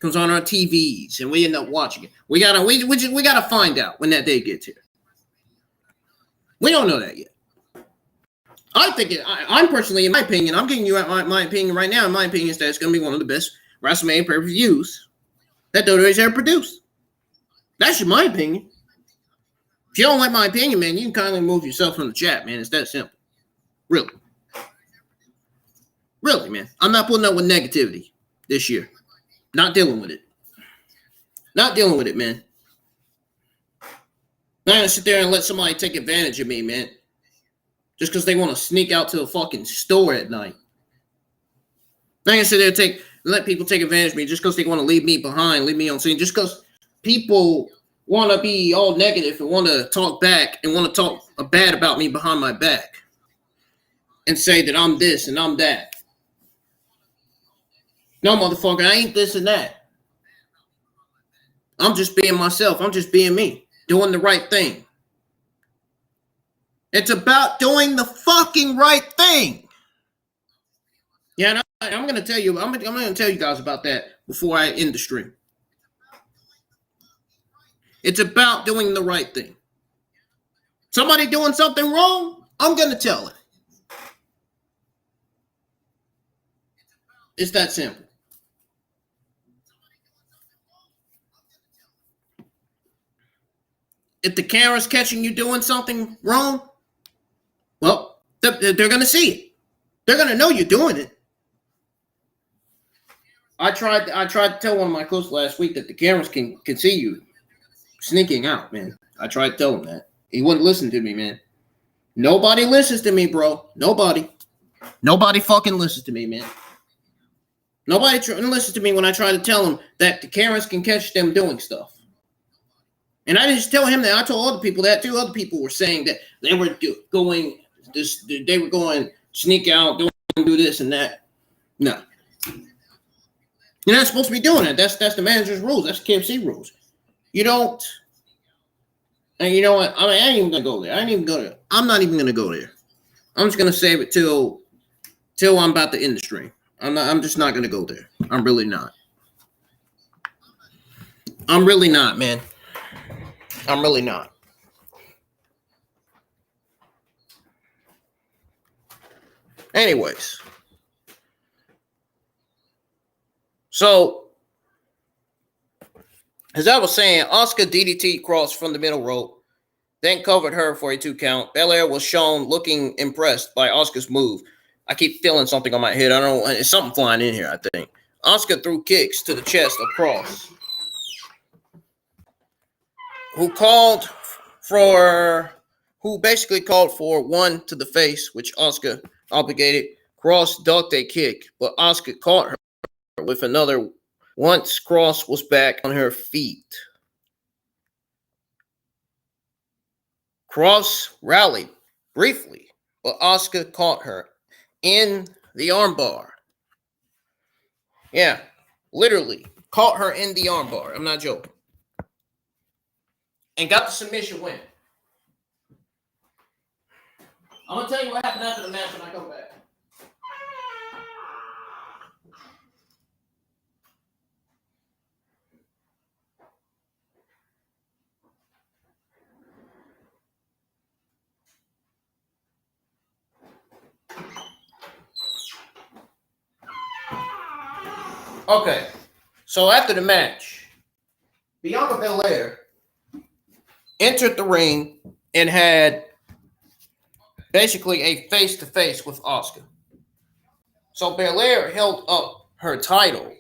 Comes on our TVs and we end up watching it. We gotta find out when that day gets here. We don't know that yet. I think I'm personally, in my opinion, I'm giving you my opinion right now. In my opinion, is that it's going to be one of the best WrestleMania pay-per-views that WWE's ever produced. That's my opinion. If you don't like my opinion, man, you can kindly remove yourself from the chat, man. It's that simple. Really. Really, man. I'm not putting up with negativity this year. Not dealing with it. Not dealing with it, man. Not going to sit there and let somebody take advantage of me, man. Just because they want to sneak out to the fucking store at night. Not going to sit there and let people take advantage of me just because they want to leave me behind, leave me on scene. Just because people want to be all negative and want to talk back and want to talk bad about me behind my back. And say that I'm this and I'm that. No, motherfucker, I ain't this and that. I'm just being myself. I'm just being me. Doing the right thing. It's about doing the fucking right thing. Yeah, and I'm going to tell you. I'm going to tell you guys about that before I end the stream. It's about doing the right thing. Somebody doing something wrong, I'm going to tell it. It's that simple. If the camera's catching you doing something wrong, well, they're going to see it. They're going to know you're doing it. I tried to tell one of my close last week that the cameras can see you sneaking out, man. I tried to tell him that. He wouldn't listen to me, man. Nobody listens to me, bro. Nobody fucking listens to me, man. Nobody listens to me when I try to tell them that the cameras can catch them doing stuff. And I didn't just tell him that. I told other people that too. Other people were saying that they were going sneak out, do this and that. No. You're not supposed to be doing that. That's the manager's rules. That's KFC rules. You don't. And you know what? I ain't even gonna go there. I'm not even gonna go there. I'm just gonna save it till I'm about to end the stream. I'm just not gonna go there. I'm really not. I'm really not, man. I'm really not. Anyways. So, as I was saying, Asuka DDT crossed from the middle rope, then covered her for a 2 count. Belair was shown looking impressed by Asuka's move. I keep feeling something on my head. I don't know. It's something flying in here, I think. Asuka threw kicks to the chest of Cross, who basically called for one to the face, which Asuka obligated. Cross ducked a kick, but Asuka caught her with another once Cross was back on her feet. Cross rallied briefly, but Asuka caught her in the armbar. Yeah, literally caught her in the armbar. I'm not joking. And got the submission win. I'm going to tell you what happened after the match when I come back. Okay, so after the match, Bianca Belair entered the ring and had basically a face-to-face with Asuka. So Belair held up her title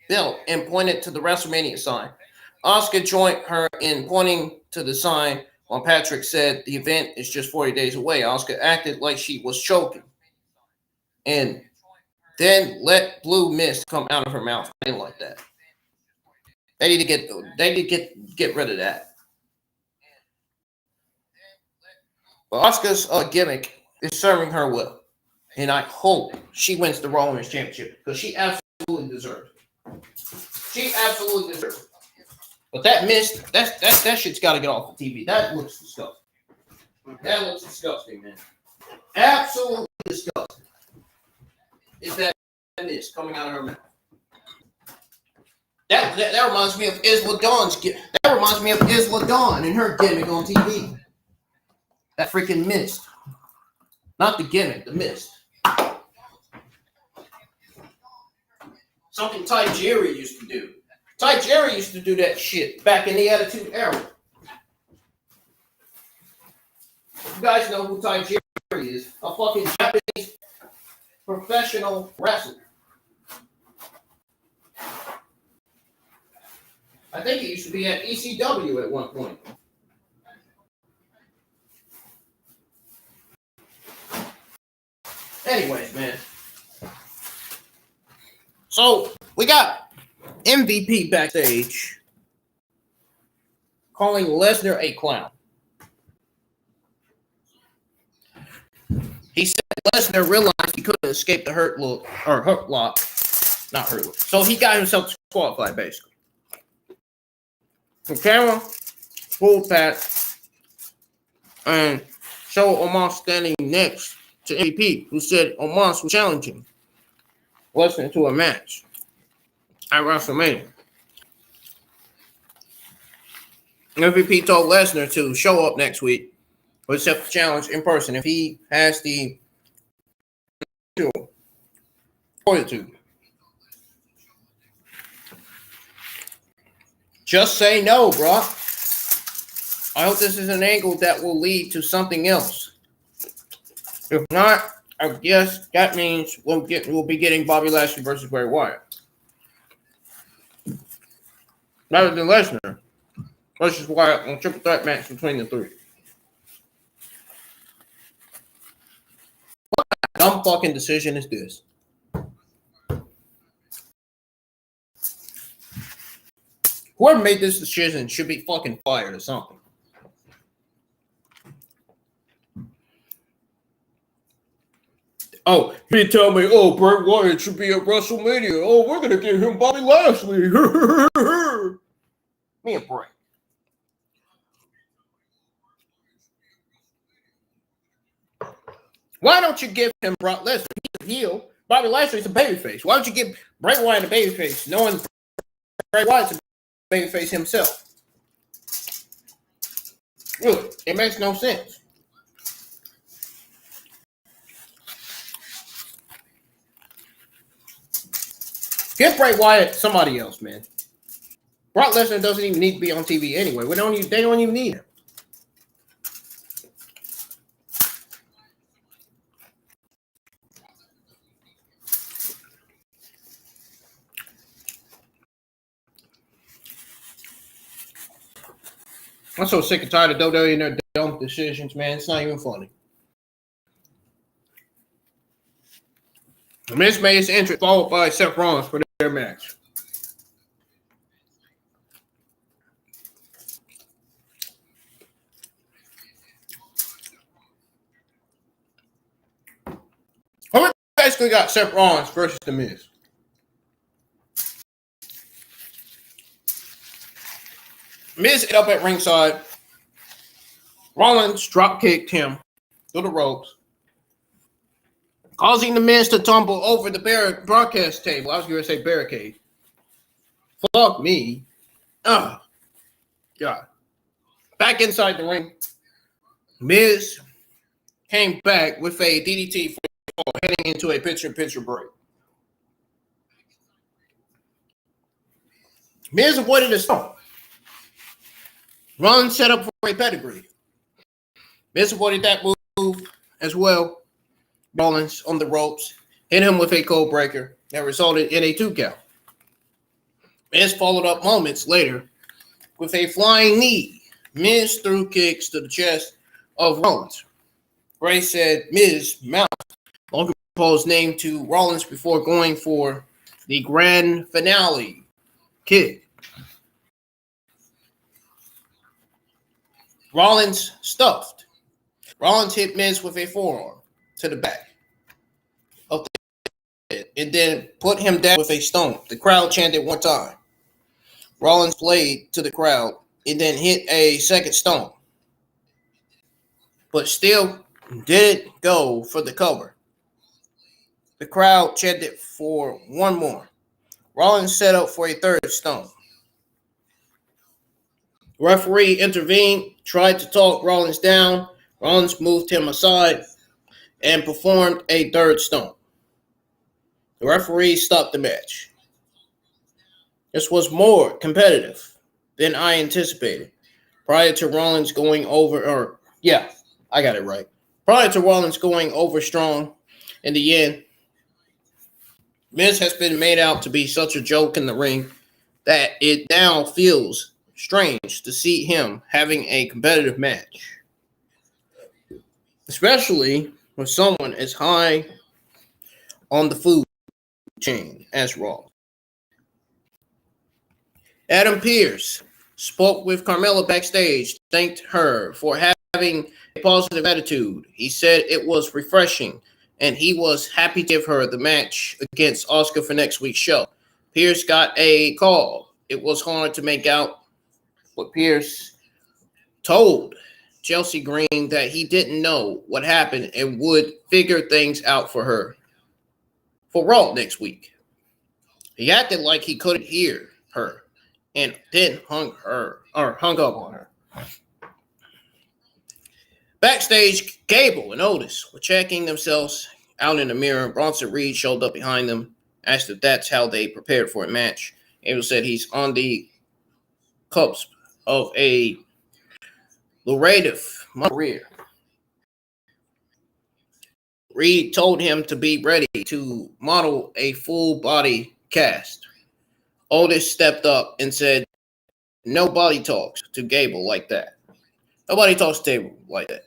belt and pointed to the WrestleMania sign. Asuka joined her in pointing to the sign when Patrick said the event is just 40 days away. Asuka acted like she was choking and then let blue mist come out of her mouth. I didn't like that. They need to get rid of that. But Asuka's gimmick is serving her well, and I hope she wins the Raw Women's Championship because she absolutely deserves it. She absolutely deserves it. But that mist, that shit's got to get off the TV. That looks disgusting. That looks disgusting, man. Absolutely disgusting. Is that mist coming out of her mouth? That reminds me of Isla Dawn's. That reminds me of Isla Dawn and her gimmick on TV. That freaking mist. Not the gimmick, the mist. Something Ty Jerry used to do. Ty Jerry used to do that shit back in the Attitude Era. You guys know who Ty Jerry is. A fucking Japanese professional wrestler. I think he used to be at ECW at one point. Anyways, man. So, we got MVP backstage calling Lesnar a clown. He said Lesnar realized he couldn't escape the hurt lock. Not hurt lock. So he got himself disqualified, basically. The camera pulled back and showed Omos standing next to MVP, who said Omos was challenging. listening to a match at WrestleMania. MVP told Lesnar to show up next week or accept the challenge in person if he has the fortitude. Just say no, bro. I hope this is an angle that will lead to something else. If not, I guess that means we'll be getting Bobby Lashley versus Bray Wyatt. Rather than Lesnar versus Wyatt on a triple threat match between the three. What a dumb fucking decision is this? Whoever made this decision should be fucking fired or something. Oh, he tell me, oh, Bray Wyatt should be at WrestleMania. Oh, we're going to give him Bobby Lashley. Me and Bray. Why don't you give him Brock Lesnar? He's a heel. Bobby Lashley's a babyface. Why don't you give Bray Wyatt a babyface, knowing Bray Wyatt's a babyface himself? Really, it makes no sense. Give Bray Wyatt somebody else, man. Brock Lesnar doesn't even need to be on TV anyway. They don't even need him. I'm so sick and tired of WWE and their dumb decisions, man. It's not even funny. The Miz made his entrance, followed by Seth Rollins for their match. We basically got Seth Rollins versus The Miz. Miz hit up at ringside. Rollins drop kicked him through the ropes, causing The Miz to tumble over the broadcast table. I was going to say barricade. Fuck me. Oh, God. Back inside the ring, Miz came back with a DDT for heading into a picture-in-picture break. Miz avoided a stomp. Rollins set up for a pedigree. Miz avoided that move as well. Rollins on the ropes hit him with a code breaker that resulted in a 2 count. Miz followed up moments later with a flying knee. Miz threw kicks to the chest of Rollins. Bray said Miz mouth Logan Paul's name to Rollins before going for the grand finale kick. Rollins stuffed. Rollins hit Miz with a forearm to the back of the head and then put him down with a stomp. The crowd chanted one time. Rollins played to the crowd and then hit a second stomp, but still didn't go for the cover. The crowd chanted for one more. Rollins set up for a third stomp. The referee intervened, tried to talk Rollins down. Rollins moved him aside and performed a third stomp. The referee stopped the match. This was more competitive than I anticipated. Prior to Rollins going over, Prior to Rollins going over strong in the end, Miz has been made out to be such a joke in the ring that it now feels strange to see him having a competitive match, especially with someone as high on the food chain as Raw. Adam Pearce spoke with Carmella backstage, thanked her for having a positive attitude. He said it was refreshing, and he was happy to give her the match against Asuka for next week's show. Pearce got a call. It was hard to make out, but Pearce told Chelsea Green that he didn't know what happened and would figure things out for her. for Raw next week. He acted like he couldn't hear her and then hung up on her. Backstage, Gable and Otis were checking themselves out in the mirror. Bronson Reed showed up behind them, asked if that's how they prepared for a match. Gable said he's on the cusp of a lucrative career. Reed told him to be ready to model a full body cast. Otis stepped up and said, nobody talks to Gable like that. Nobody talks to Gable like that.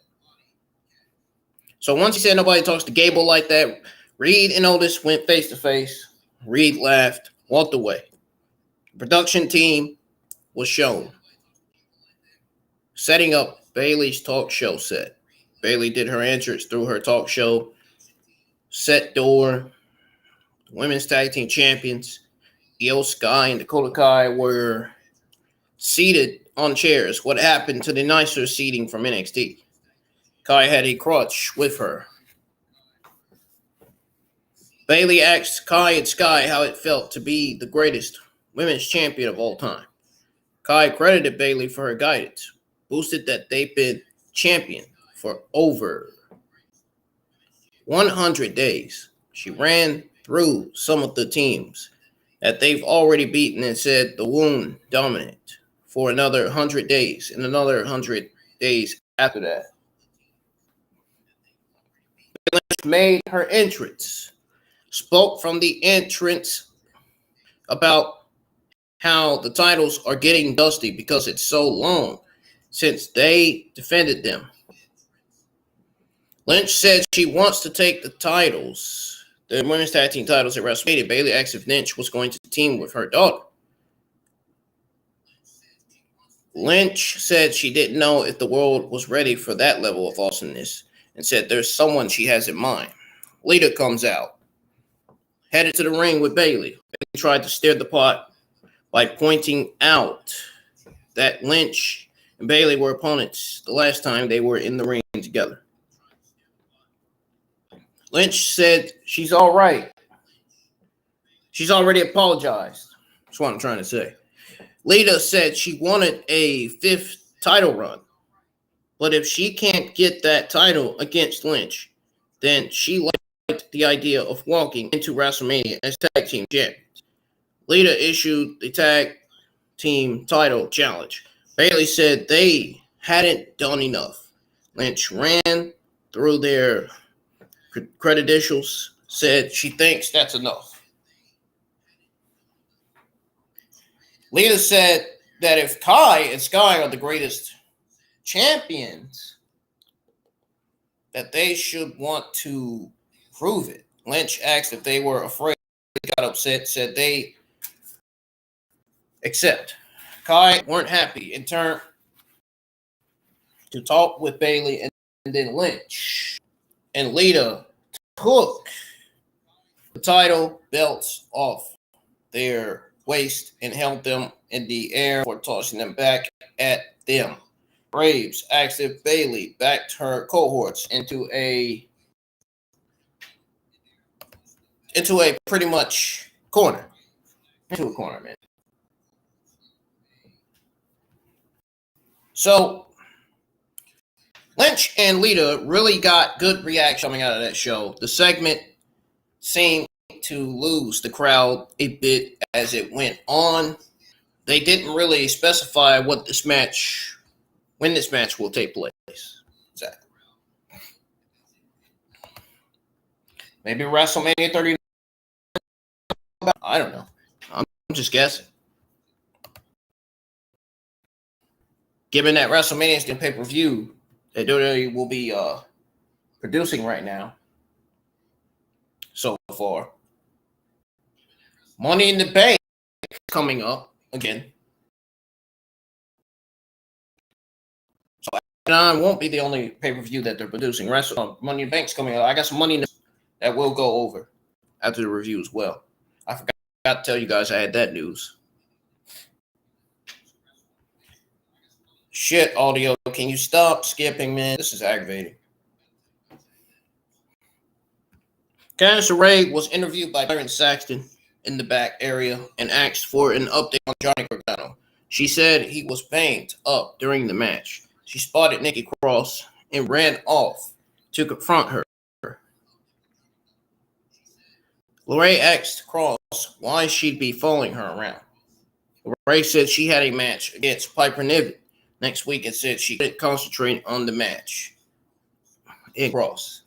So once he said nobody talks to Gable like that, Reed and Otis went face to face. Reed laughed, walked away. The production team was shown setting up Bayley's talk show set. Bayley did her entrance through her talk show set door. The women's tag team champions, Io Sky and Dakota Kai, were seated on chairs. What happened to the nicer seating from NXT? Kai had a crutch with her. Bayley asked Kai and Sky how it felt to be the greatest women's champion of all time. Kai credited Bayley for her guidance, boosted that they've been champion for over 100 days. She ran through some of the teams that they've already beaten and said the wound dominant for another 100 days and another 100 days after that. Lynch made her entrance, spoke from the entrance about how the titles are getting dusty because it's so long since they defended them. Lynch said she wants to take the titles, the women's tag team titles at WrestleMania. Bayley asked if Lynch was going to team with her daughter. Lynch said she didn't know if the world was ready for that level of awesomeness and said there's someone she has in mind. Lita comes out, headed to the ring with Bayley. Bayley tried to stir the pot by pointing out that Lynch and Bayley were opponents the last time they were in the ring together. Lynch said she's all right. She's already apologized. That's what I'm trying to say. Lita said she wanted a 5th title run. But if she can't get that title against Lynch, then she liked the idea of walking into WrestleMania as tag team champions. Lita issued the tag team title challenge. Bayley said they hadn't done enough. Lynch ran through their credentials, said she thinks that's enough. Lita said that if Kai and Sky are the greatest champions, that they should want to prove it. Lynch asked if they were afraid. They got upset, said they accept. Kai weren't happy in turn to talk with Bayley and then Lynch. And Lita took the title belts off their waist and held them in the air for tossing them back at them. Graves asked if Bayley backed her cohorts into a pretty much corner. Into a corner, man. So Lynch and Lita really got good reaction coming out of that show. The segment seemed to lose the crowd a bit as it went on. They didn't really specify when this match will take place. Exactly. Maybe WrestleMania 39. I don't know. I'm just guessing. Given that WrestleMania is the pay-per-view that WWE will be producing right now so far. Money in the Bank coming up again. So it won't be the only pay-per-view that they're producing. Money in the Bank's coming up. I got some money that we'll go over after the review as well. I forgot to tell you guys I had that news. Shit, audio. Can you stop skipping, man? This is aggravating. Candice LeRae was interviewed by Byron Saxton in the back area and asked for an update on Johnny Gargano. She said he was banged up during the match. She spotted Nikki Cross and ran off to confront her. LeRae asked Cross why she'd be following her around. LeRae said she had a match against Piper Niven next week and said she couldn't concentrate on the match in Cross.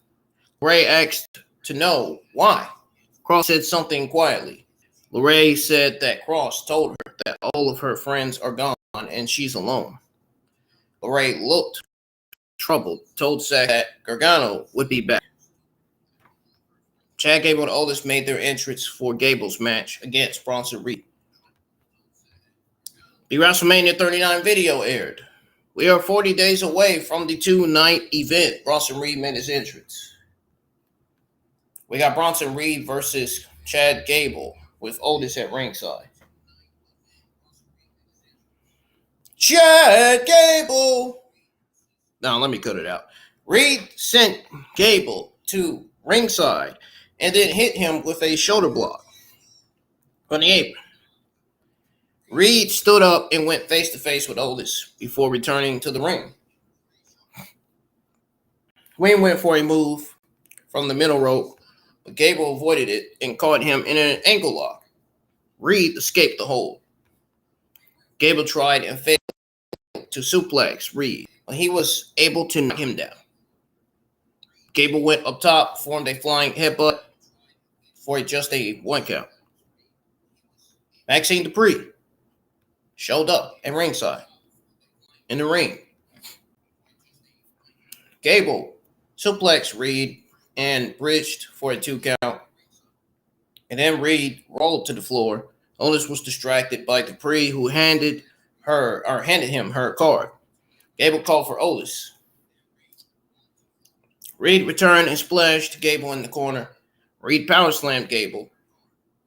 LeRae asked to know why. Cross said something quietly. LeRae said that Cross told her that all of her friends are gone and she's alone. LeRae looked troubled, told Zach that Gargano would be back. Chad Gable and Otis made their entrance for Gable's match against Bronson Reed. The WrestleMania 39 video aired. We are 40 days away from the two-night event. Bronson Reed made his entrance. We got Bronson Reed versus Chad Gable with Otis at ringside. Chad Gable! Now, let me cut it out. Reed sent Gable to ringside and then hit him with a shoulder block on the apron. Reed stood up and went face-to-face with Otis before returning to the ring. Wayne went for a move from the middle rope, but Gable avoided it and caught him in an ankle lock. Reed escaped the hold. Gable tried and failed to suplex Reed, but he was able to knock him down. Gable went up top, formed a flying headbutt for just a 1 count. Maxine Dupree showed up at ringside in the ring. Gable suplexed Reed and bridged for a 2 count. And then Reed rolled to the floor. Otis was distracted by Dupree, who handed him her card. Gable called for Otis. Reed returned and splashed Gable in the corner. Reed power slammed Gable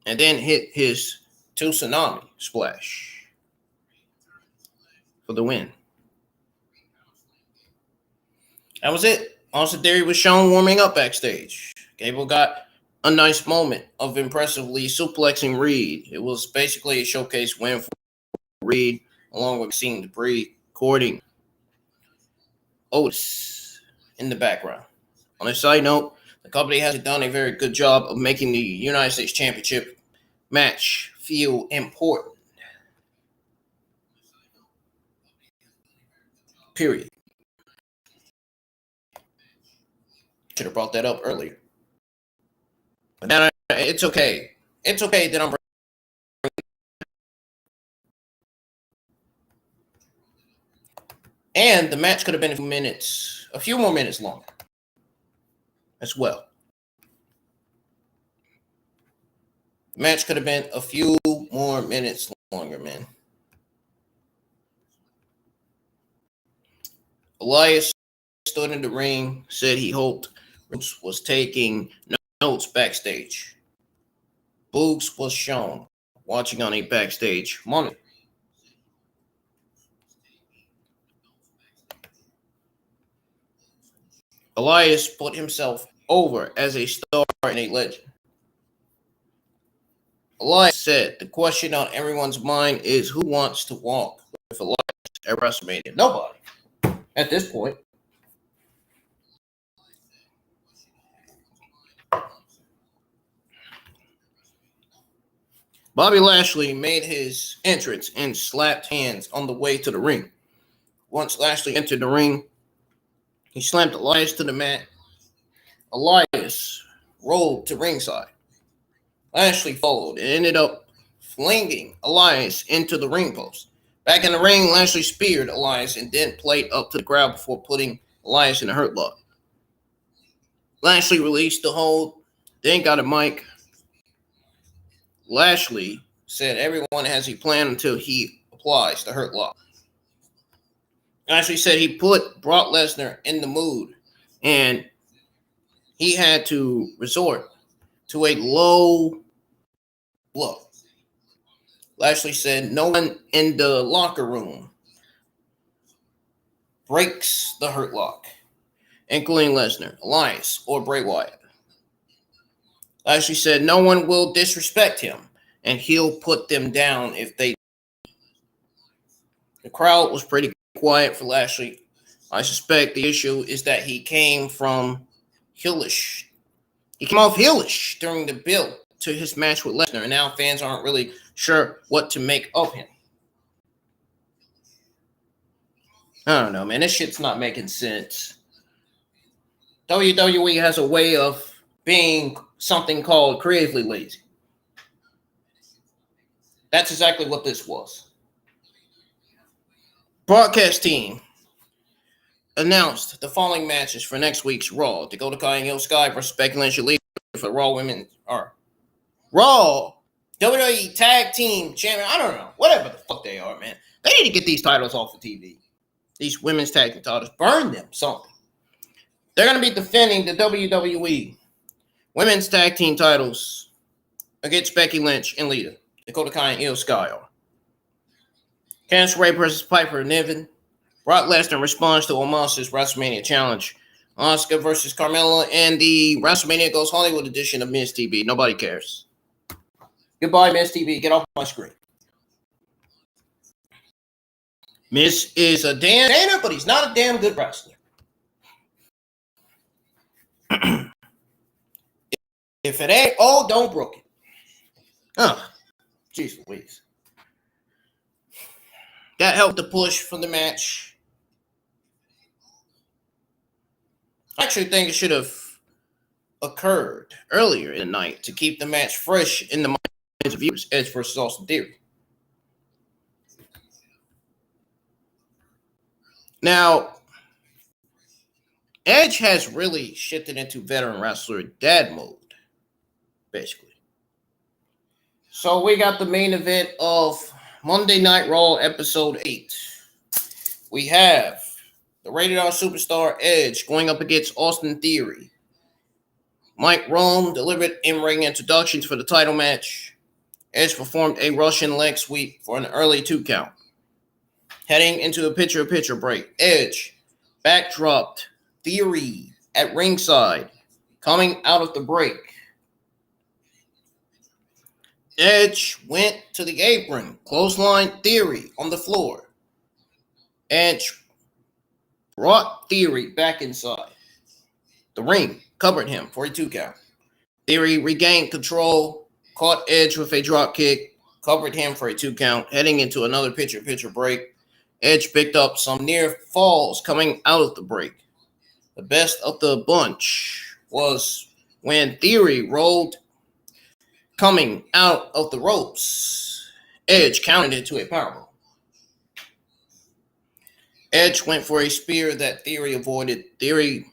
and then hit his tsunami splash for the win. That was it. Austin Theory was shown warming up backstage. Gable got a nice moment of impressively suplexing Reed. It was basically a showcase win for Reed, along with seeing Dupree courting Otis in the background. On a side note, the company hasn't done a very good job of making the United States Championship match feel important. Period. Should have brought that up earlier. But now it's okay. It's okay that I'm. And the match could have been a few more minutes longer as well. The match could have been a few more minutes longer, man. Elias stood in the ring, said he hoped Bruce was taking notes backstage. Boogs was shown watching on a backstage monitor. Elias put himself over as a star and a legend. Elias said the question on everyone's mind is who wants to walk with Elias at WrestleMania? Nobody at this point. Bobby Lashley made his entrance and slapped hands on the way to the ring. Once Lashley entered the ring, he slammed Elias to the mat. Elias rolled to ringside. Lashley followed and ended up flinging Elias into the ring post. Back in the ring, Lashley speared Elias and then played up to the crowd before putting Elias in a hurt lock. Lashley released the hold, then got a mic. Lashley said everyone has a plan until he applies the hurt lock. Lashley said he put Brock Lesnar in the mood and he had to resort to a low blow. Lashley said no one in the locker room breaks the hurt lock, including Lesnar, Elias, or Bray Wyatt. Lashley said no one will disrespect him, and he'll put them down if they. The crowd was pretty quiet for Lashley. I suspect the issue is that he came from heelish. He came off heelish during the build to his match with Lesnar, and now fans aren't really sure what to make of him. I don't know, man. This shit's not making sense. WWE has a way of being something called creatively lazy. That's exactly what this was. Broadcast team announced the following matches for next week's Raw. Dakota Kai and Io Sky versus Becky Lynch and Lita for Raw Women are Raw WWE Tag Team Champion. I don't know. Whatever the fuck they are, man. They need to get these titles off of TV. These women's tag team titles. Burn them, something. They're going to be defending the WWE Women's Tag Team titles against Becky Lynch and Lita. Dakota Kai and Io Sky are. Candice LeRae versus Piper Niven. Brock Lesnar responds to Omos's WrestleMania challenge. Asuka versus Carmella and the WrestleMania Goes Hollywood edition of Miz TV. Nobody cares. Goodbye, Miz TV. Get off my screen. Miz is a damn entertainer, but he's not a damn good wrestler. If it ain't old, don't broke it. Oh, jeez Louise. That helped the push for the match. I actually think it should have occurred earlier in the night to keep the match fresh in the minds of viewers. Edge versus Austin Theory. Now, Edge has really shifted into veteran wrestler dad mode, basically. So we got the main event of Monday Night Raw episode 8. We have the rated R superstar Edge going up against Austin Theory. Mike Rome delivered in-ring introductions for the title match. Edge performed a Russian leg sweep for an early 2 count. Heading into a picture-in-picture break, Edge backdropped Theory at ringside. Coming out of the break, Edge went to the apron, clothesline Theory on the floor. Edge brought Theory back inside. The ring covered him for a 2 count. Theory regained control, caught Edge with a drop kick, covered him for a 2 count. Heading into another picture-in-picture break, Edge picked up some near falls coming out of the break. The best of the bunch was when Theory rolled coming out of the ropes. Edge counted it to a powerbomb. Edge went for a spear that Theory avoided. Theory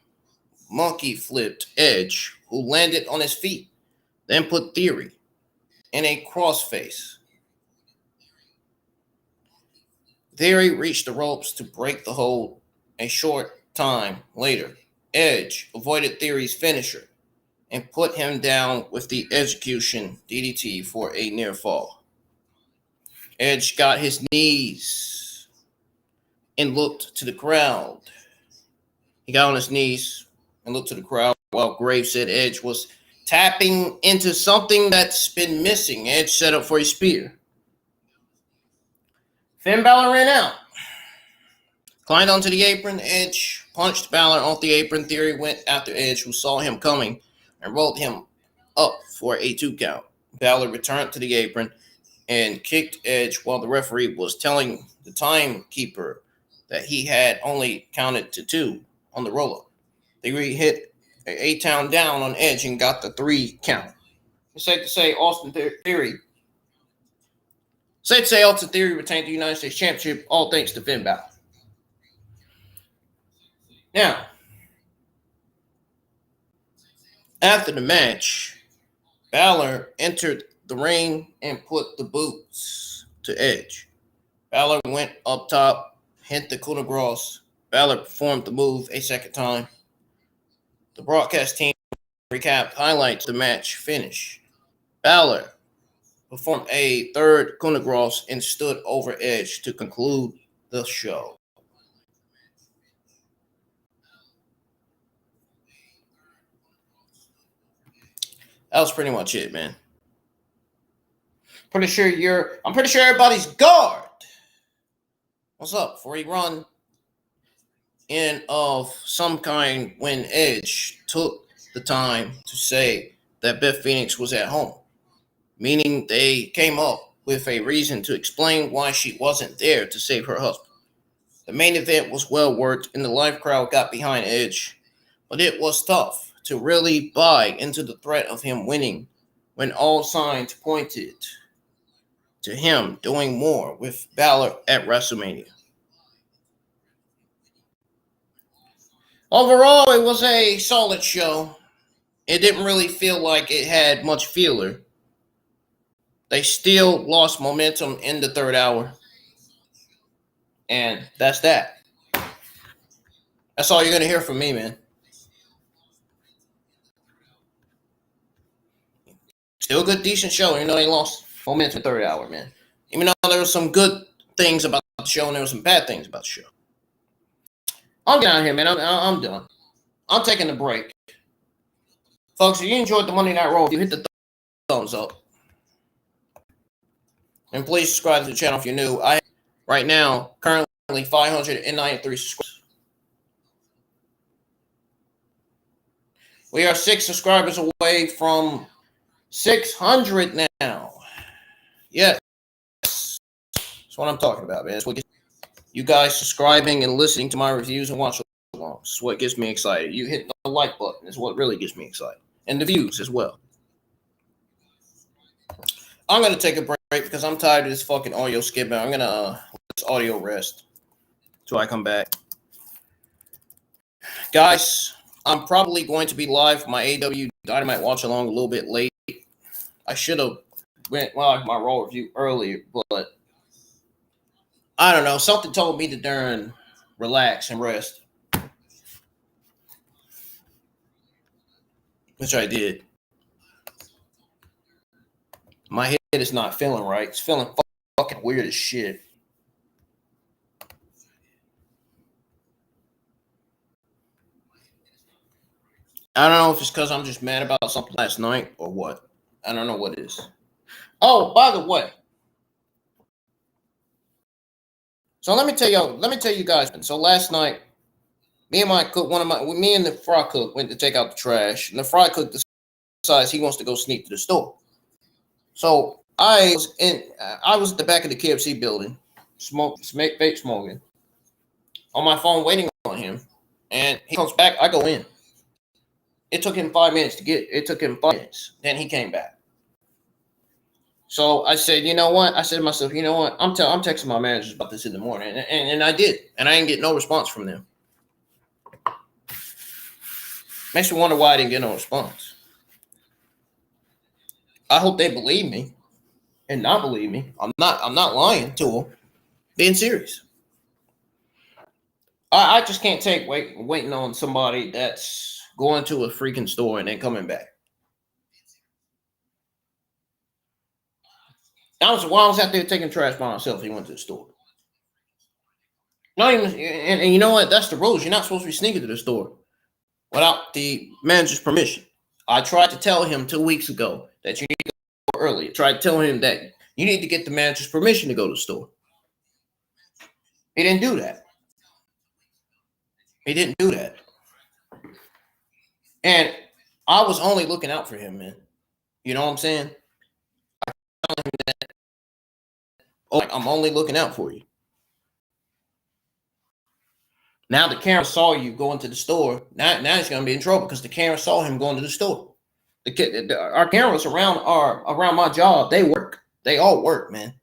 monkey flipped Edge, who landed on his feet, then put Theory in a crossface. Theory reached the ropes to break the hold. A short time later, Edge avoided Theory's finisher and put him down with the execution DDT for a near fall. Edge got his knees and looked to the crowd. He got on his knees and looked to the crowd while Graves said Edge was tapping into something that's been missing. Edge set up for a spear. Finn Balor ran out. Climbed onto the apron. Edge punched Balor off the apron. Theory went after Edge, who saw him coming and rolled him up for a 2 count. Balor returned to the apron and kicked Edge while the referee was telling the timekeeper that he had only counted to 2 on the roll-up. Theory hit an 8-count down on Edge and got the 3 count. It's safe to say Austin Theory retained the United States Championship, all thanks to Finn Balor. Now, after the match, Balor entered the ring and put the boots to Edge. Balor went up top, hit the coup de grace. Balor performed the move a second time. The broadcast team recapped highlights of the match finish. Balor performed a third coup de grace and stood over Edge to conclude the show. That was pretty much it, man. I'm pretty sure everybody's guard. What's up? Before he run in of some kind when Edge took the time to say that Beth Phoenix was at home, meaning they came up with a reason to explain why she wasn't there to save her husband. The main event was well worked and the live crowd got behind Edge, but it was tough to really buy into the threat of him winning when all signs pointed to him doing more with Balor at WrestleMania. Overall, it was a solid show. It didn't really feel like it had much feeler. They still lost momentum in the third hour. And that's that. That's all you're going to hear from me, man. Still a good, decent show, even though they lost momentum in the third hour, man. Even though there were some good things about the show and there were some bad things about the show. I'm down here, man. I'm done. I'm taking a break. Folks, if you enjoyed the Monday Night Raw, if you hit the thumbs up. And please subscribe to the channel if you're new. I have right now currently 593 subscribers. We are 6 subscribers away from 600 now. Yes. That's what I'm talking about, man. That's what gets you guys subscribing and listening to my reviews and watch along. This is what gets me excited. You hit the like button is what really gets me excited. And the views as well. I'm going to take a break because I'm tired of this fucking audio skipping. I'm going to let this audio rest until I come back. Guys, I'm probably going to be live for my AW Dynamite watch along a little bit late. I should have went my Raw review earlier, but I don't know. Something told me to darn relax and rest, which I did. My head is not feeling right. It's feeling fucking weird as shit. I don't know if it's because I'm just mad about something last night or what. I don't know what it is. Oh, by the way. So let me tell you guys. So last night, me and the fry cook went to take out the trash, and the fry cook decides he wants to go sneak to the store. So I was at the back of the KFC building, fake smoking, on my phone waiting on him, and he comes back. I go in. It took him 5 minutes to get. It took him 5 minutes. Then he came back. So I said, you know what? I said to myself, you know what? I'm texting my managers about this in the morning, and I did, and I didn't get no response from them. Makes me wonder why I didn't get no response. I hope they believe me, and not believe me. I'm not lying to them. Being serious. I just can't take waiting on somebody that's going to a freaking store and then coming back. While I was out there taking trash by myself, he went to the store. Not even, and you know what? That's the rules. You're not supposed to be sneaking to the store without the manager's permission. I tried to tell him 2 weeks ago that you need to go early. I tried to tell him that you need to get the manager's permission to go to the store. He didn't do that. He didn't do that. And I was only looking out for him, man. You know what I'm saying? I'm only looking out for you. Now the camera saw you going to the store. Now he's going to be in trouble because the camera saw him going to the store. Our cameras around my job, they work. They all work, man.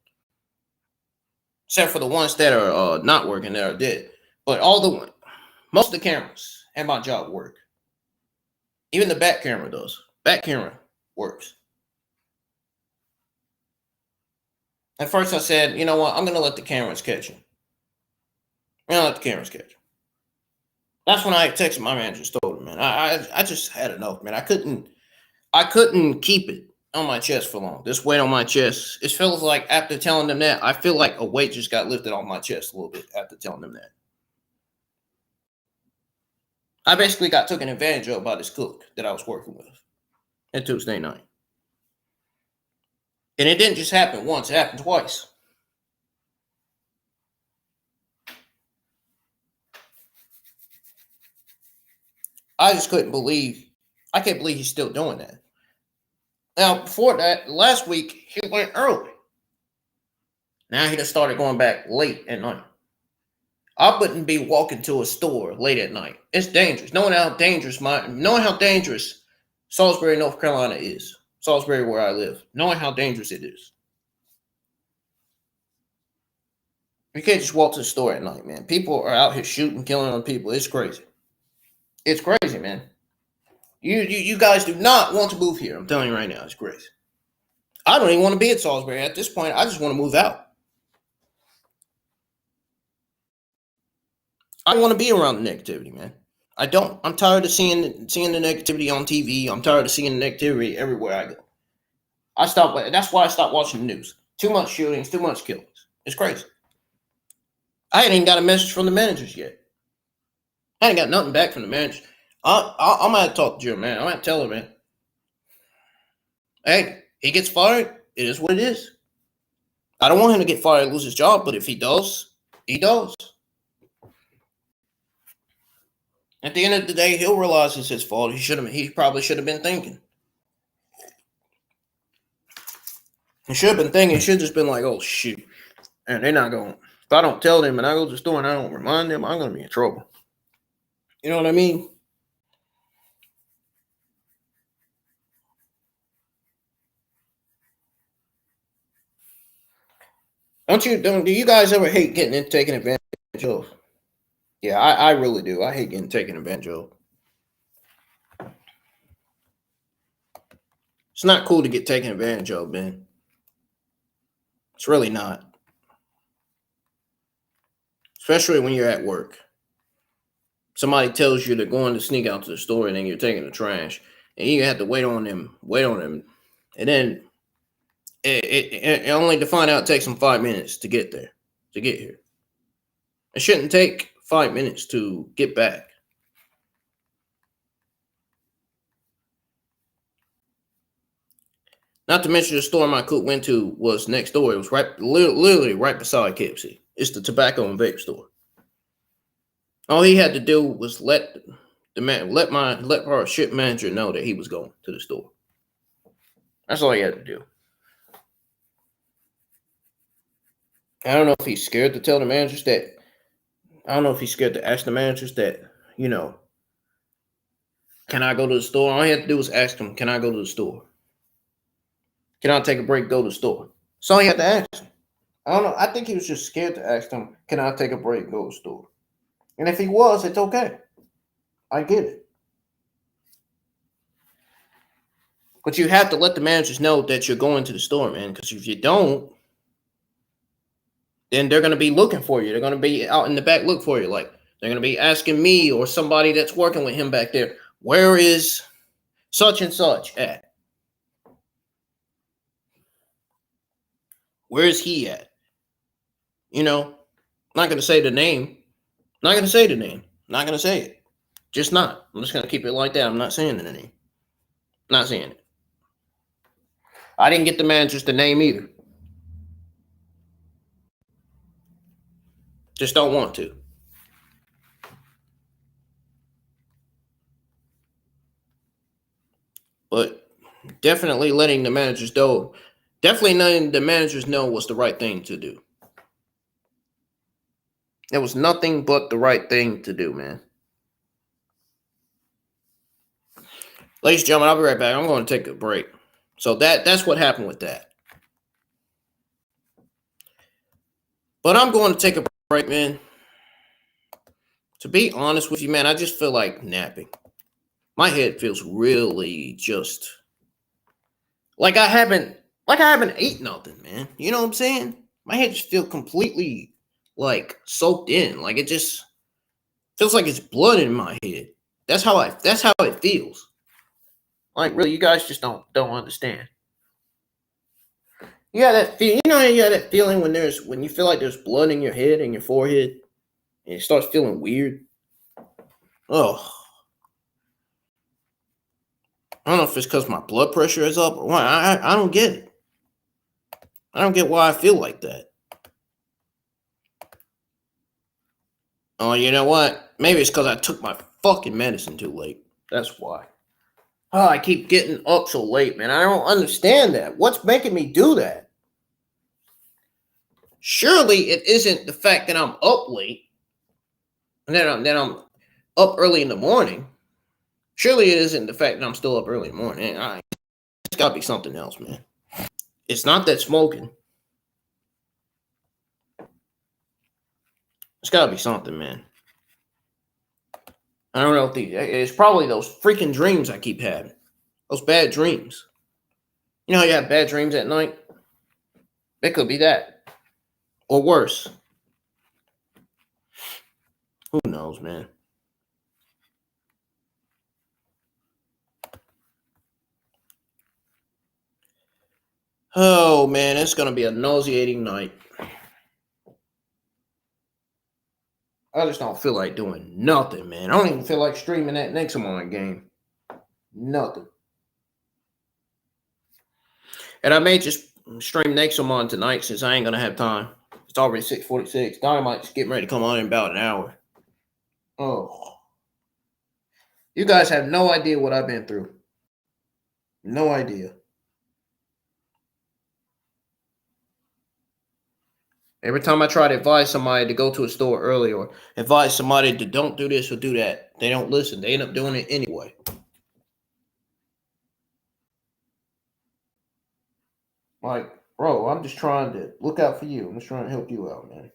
Except for the ones that are not working, that are dead. But most of the cameras at my job work. Even the back camera does. Back camera works. At first I said, you know what? I'm going to let the cameras catch him. I'm going to let the cameras catch him. That's when I texted my manager, told him, man. I just had enough, man. I couldn't keep it on my chest for long. This weight on my chest. It feels like after telling them that, I feel like a weight just got lifted off my chest a little bit after telling them that. I basically got taken advantage of by this cook that I was working with. and Tuesday night. And it didn't just happen once, it happened twice. I just couldn't believe, I can't believe he's still doing that. Now, before that, last week, he went early. Now he just started going back late at night. I wouldn't be walking to a store late at night. It's dangerous. Knowing how dangerous Salisbury, North Carolina is. Salisbury, where I live. Knowing how dangerous it is. You can't just walk to the store at night, man. People are out here shooting, killing other people. It's crazy. It's crazy, man. You guys do not want to move here. I'm telling you right now, it's crazy. I don't even want to be at Salisbury at this point. I just want to move out. I don't want to be around the negativity, man. I don't. I'm tired of seeing the negativity on TV. I'm tired of seeing the negativity everywhere I go. That's why I stopped watching the news. Too much shootings, too much killings. It's crazy. I ain't even got a message from the managers yet. I ain't got nothing back from the managers. I'm gonna have to talk to Jim, man. I'm gonna have to tell him, man. Hey, he gets fired. It is what it is. I don't want him to get fired and lose his job, but if he does, he does. At the end of the day, he'll realize it's his fault. He probably should have been thinking. He should have been thinking. He should have just been like, oh, shoot. And they're not going. If I don't tell them and I go to the store and I don't remind them, I'm going to be in trouble. You know what I mean? Do you guys ever hate getting taken advantage of? Yeah, I really do. I hate getting taken advantage of. It's not cool to get taken advantage of, man. It's really not. Especially when you're at work. Somebody tells you they're going to sneak out to the store and then you're taking the trash. And you have to wait on them. And then it only to find out it takes them 5 minutes to get there, to get here. It shouldn't take 5 minutes to get back. Not to mention the store my cook went to was next door. It was literally right beside KFC. It's the tobacco and vape store. All he had to do was let our ship manager know that he was going to the store. That's all he had to do. I don't know if he's scared to tell the managers that. I don't know if he's scared to ask the managers that, can I go to the store? All he had to do was ask him, can I go to the store? Can I take a break, go to the store? That's all he had to ask him. I don't know. I think he was just scared to ask him, can I take a break, go to the store? And if he was, it's okay. I get it. But you have to let the managers know that you're going to the store, man. Because if you don't, then they're going to be looking for you. They're going to be out in the back look for you. Like, they're going to be asking me or somebody that's working with him back there, where is such and such at? Where is he at? I'm not going to say the name. Not going to say the name. Not going to say it. Just not. I'm just going to keep it like that. I'm not saying the name. Not saying it. I didn't get the managers the name either. Just don't want to. But definitely letting the managers know. Definitely letting the managers know was the right thing to do. It was nothing but the right thing to do, man. Ladies and gentlemen, I'll be right back. I'm going to take a break. So that's what happened with that. But I'm going to take a break, man. To be honest with you, man, I just feel like napping. My head feels really just like I haven't ate nothing, man. You know what I'm saying? My head just feels completely like soaked in. Like it just feels like it's blood in my head. That's how it feels. Like really, you guys just don't understand. You got that feel, you got that feeling when you feel like there's blood in your head and your forehead, and it starts feeling weird. Oh. I don't know if it's because my blood pressure is up or what. I don't get it. I don't get why I feel like that. Oh, you know what? Maybe it's because I took my fucking medicine too late. That's why. Oh, I keep getting up so late, man. I don't understand that. What's making me do that? Surely it isn't the fact that I'm up late and that I'm up early in the morning. Surely it isn't the fact that I'm still up early in the morning. It's got to be something else, man. It's not that smoking. It's got to be something, man. I don't know if it's probably those freaking dreams I keep having. Those bad dreams. You know how you have bad dreams at night? It could be that. Or worse. Who knows, man? Oh, man, it's going to be a nauseating night. I just don't feel like doing nothing, man. I don't even feel like streaming that Nexamon game. Nothing. And I may just stream Nexamon tonight since I ain't going to have time. It's already 6:46. Dynamite's getting ready to come on in about an hour. Oh. You guys have no idea what I've been through. No idea. Every time I try to advise somebody to go to a store early or advise somebody to don't do this or do that, they don't listen. They end up doing it anyway. Like, bro, I'm just trying to look out for you. I'm just trying to help you out, man.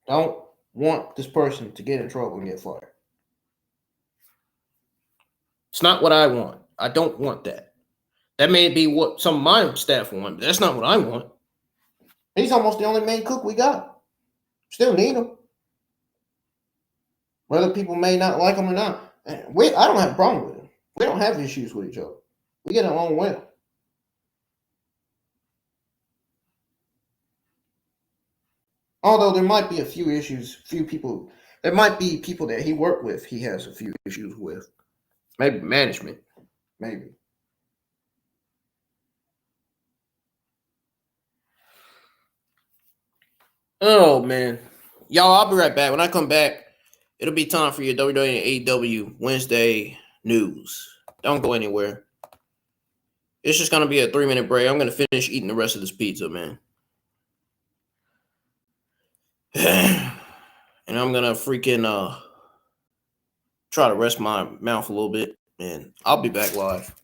Don't want this person to get in trouble and get fired. It's not what I want. I don't want that. That may be what some of my staff want, but that's not what I want. He's almost the only main cook we got. Still need him. Whether people may not like him or not. I don't have a problem with him. We don't have issues with each other. We get along well. Although there might be a few issues, there might be people that he worked with he has a few issues with. Maybe management. Maybe. Oh, man. Y'all, I'll be right back. When I come back, it'll be time for your WWE and AEW Wednesday news. Don't go anywhere. It's just going to be a 3-minute break. I'm going to finish eating the rest of this pizza, man. And I'm going to freaking try to rest my mouth a little bit. And I'll be back live.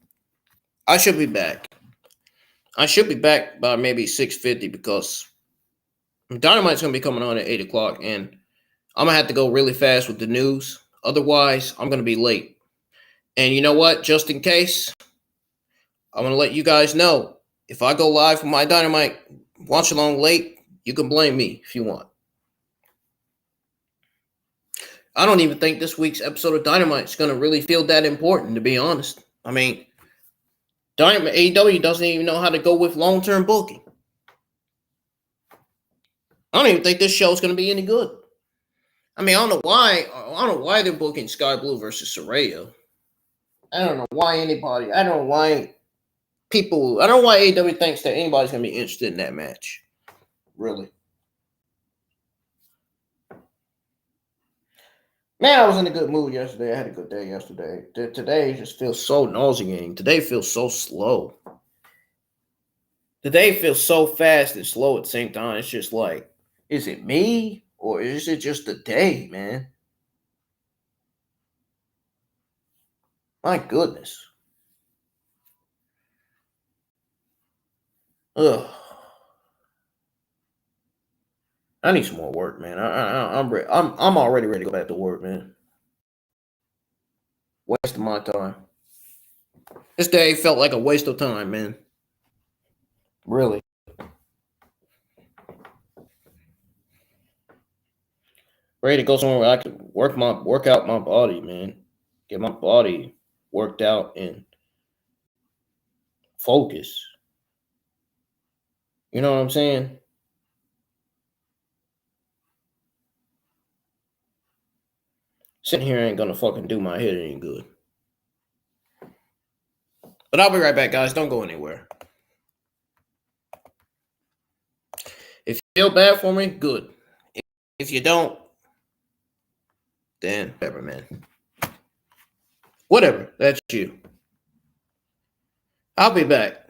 I should be back. I should be back by maybe 6:50 because Dynamite's going to be coming on at 8 o'clock. And I'm going to have to go really fast with the news. Otherwise, I'm going to be late. And you know what? Just in case, I want to let you guys know, if I go live for my Dynamite watch along late, you can blame me if you want. I don't even think this week's episode of Dynamite is going to really feel that important, to be honest. I mean, AEW doesn't even know how to go with long-term booking. I don't even think this show is going to be any good. I mean, I don't know why they're booking Sky Blue versus Saraya. I don't know why anybody. I don't know why AEW thinks that anybody's going to be interested in that match. Really. Man, I was in a good mood yesterday. I had a good day yesterday. Today just feels so nauseating. Today feels so slow. Today feels so fast and slow at the same time. It's just like, is it me or is it just the day, man? My goodness. Ugh. I need some more work, man. I'm already ready to go back to work, man. Wasting my time. This day felt like a waste of time, man. Really. Ready to go somewhere where I can work out my body, man. Get my body worked out and focus. You know what I'm saying? Sitting here ain't gonna fucking do my head any good. But I'll be right back, guys. Don't go anywhere. If you feel bad for me, good. If you don't, then whatever, man. Whatever. That's you. I'll be back.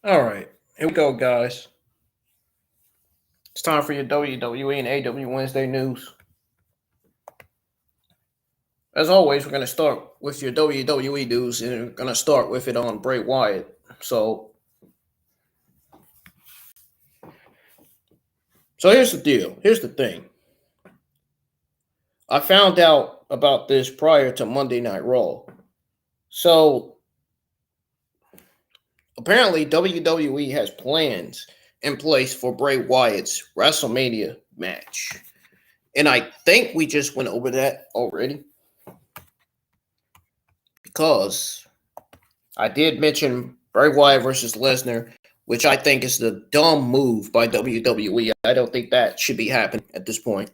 All right, here we go, guys. It's time for your WWE and AW Wednesday news. As always, we're going to start with your WWE news, and we're going to start with it on Bray Wyatt. So here's the deal. Here's the thing. I found out about this prior to Monday Night Raw. So apparently WWE has plans in place for Bray Wyatt's WrestleMania match. And I think we just went over that already, because I did mention Bray Wyatt versus Lesnar, which I think is the dumb move by WWE. I don't think that should be happening at this point.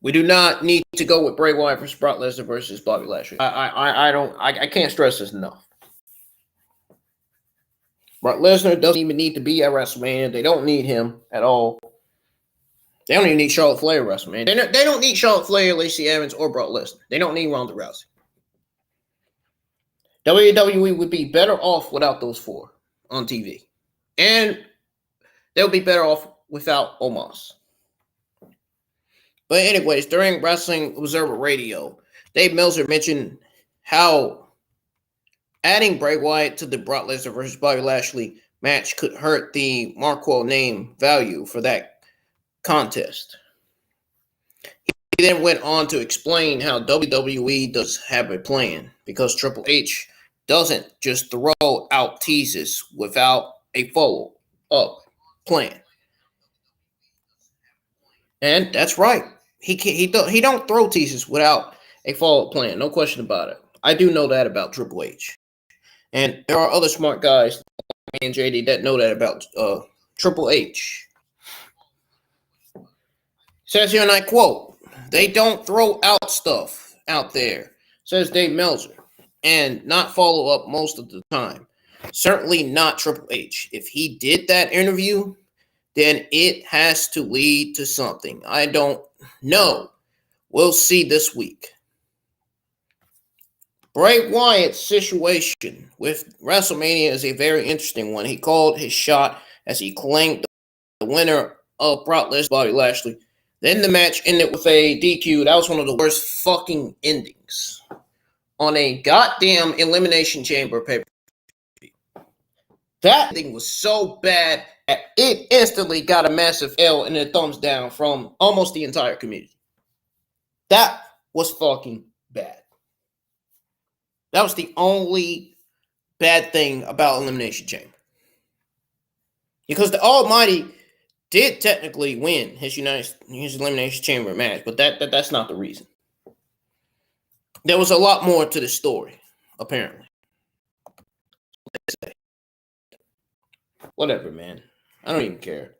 We do not need to go with Bray Wyatt versus Brock Lesnar versus Bobby Lashley. I can't stress this enough. Brock Lesnar doesn't even need to be at WrestleMania. They don't need him at all. They don't even need Charlotte Flair at WrestleMania. They don't need Charlotte Flair, Lacey Evans, or Brock Lesnar. They don't need Ronda Rousey. WWE would be better off without those four on TV. And they'll be better off without Omos. But anyways, during Wrestling Observer Radio, Dave Meltzer mentioned how adding Bray Wyatt to the Brock Lesnar versus Bobby Lashley match could hurt the Marquardt name value for that contest. He then went on to explain how WWE does have a plan, because Triple H doesn't just throw out teases without a follow-up plan. And that's right. He don't throw teases without a follow-up plan. No question about it. I do know that about Triple H. And there are other smart guys like me and JD that know that about Triple H. Says here, and I quote, "They don't throw out stuff out there," says Dave Meltzer, "and not follow up most of the time. Certainly not Triple H. If he did that interview, then it has to lead to something. I don't know. We'll see this week." Bray Wyatt's situation with WrestleMania is a very interesting one. He called his shot as he claimed the winner of Brock Lesnar, Bobby Lashley. Then the match ended with a DQ. That was one of the worst fucking endings on a goddamn Elimination Chamber pay-per-view. That thing was so bad that it instantly got a massive L and a thumbs down from almost the entire community. That was fucking bad. That was the only bad thing about Elimination Chamber. Because the Almighty did technically win his Elimination Chamber match, but that's not the reason. There was a lot more to the story, apparently. Whatever, man. I don't even care.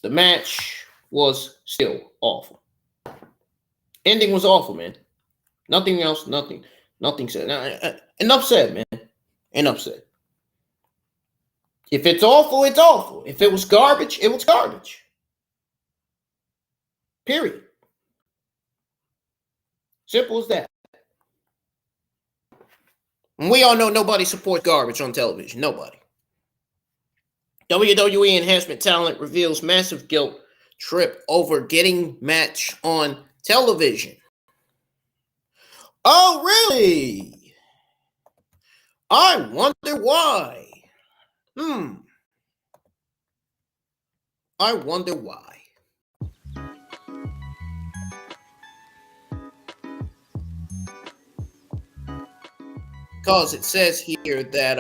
The match was still awful. Ending was awful, man. Nothing else, nothing said. Now, enough said, man. Enough said. If it's awful, it's awful. If it was garbage, it was garbage. Period. Simple as that. And we all know nobody supports garbage on television. Nobody. WWE Enhancement Talent reveals massive guilt trip over getting match on television. Oh, really? I wonder why. I wonder why. because it says here that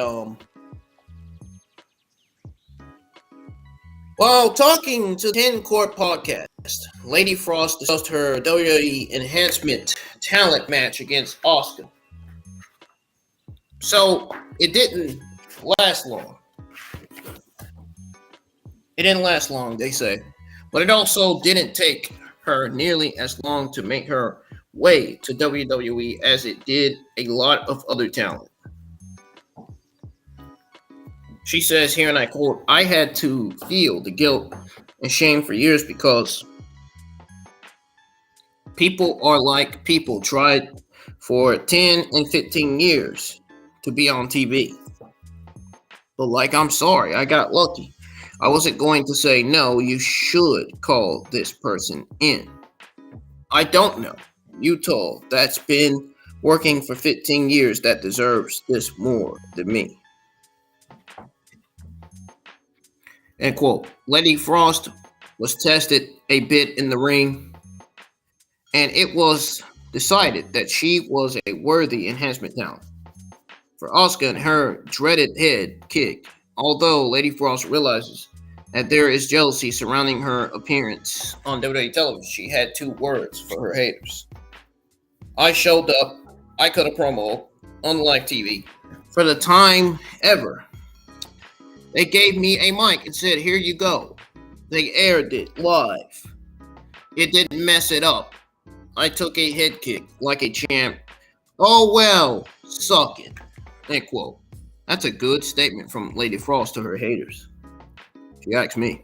while talking to 10 Court podcast, Lady Frost discussed her WWE Enhancement Talent match against Asuka. So it didn't last long. It didn't last long, they say. But it also didn't take her nearly as long to make her way to WWE as it did a lot of other talent. She says here, and I quote, "I had to feel the guilt and shame for years because people are like people tried for 10 and 15 years to be on TV. But like, I'm sorry, I got lucky. I wasn't going to say, no, you should call this person in. I don't know. Utah, that's been working for 15 years, that deserves this more than me." End quote. Lady Frost was tested a bit in the ring, and it was decided that she was a worthy enhancement talent for Asuka and her dreaded head kick. Although Lady Frost realizes that there is jealousy surrounding her appearance on WWE television, she had 2 words for her haters. "I showed up, I cut a promo on live TV for the time ever. They gave me a mic and said, here you go. They aired it live. It didn't mess it up. I took a head kick like a champ. Oh well, suck it." End quote. That's a good statement from Lady Frost to her haters, if you ask me.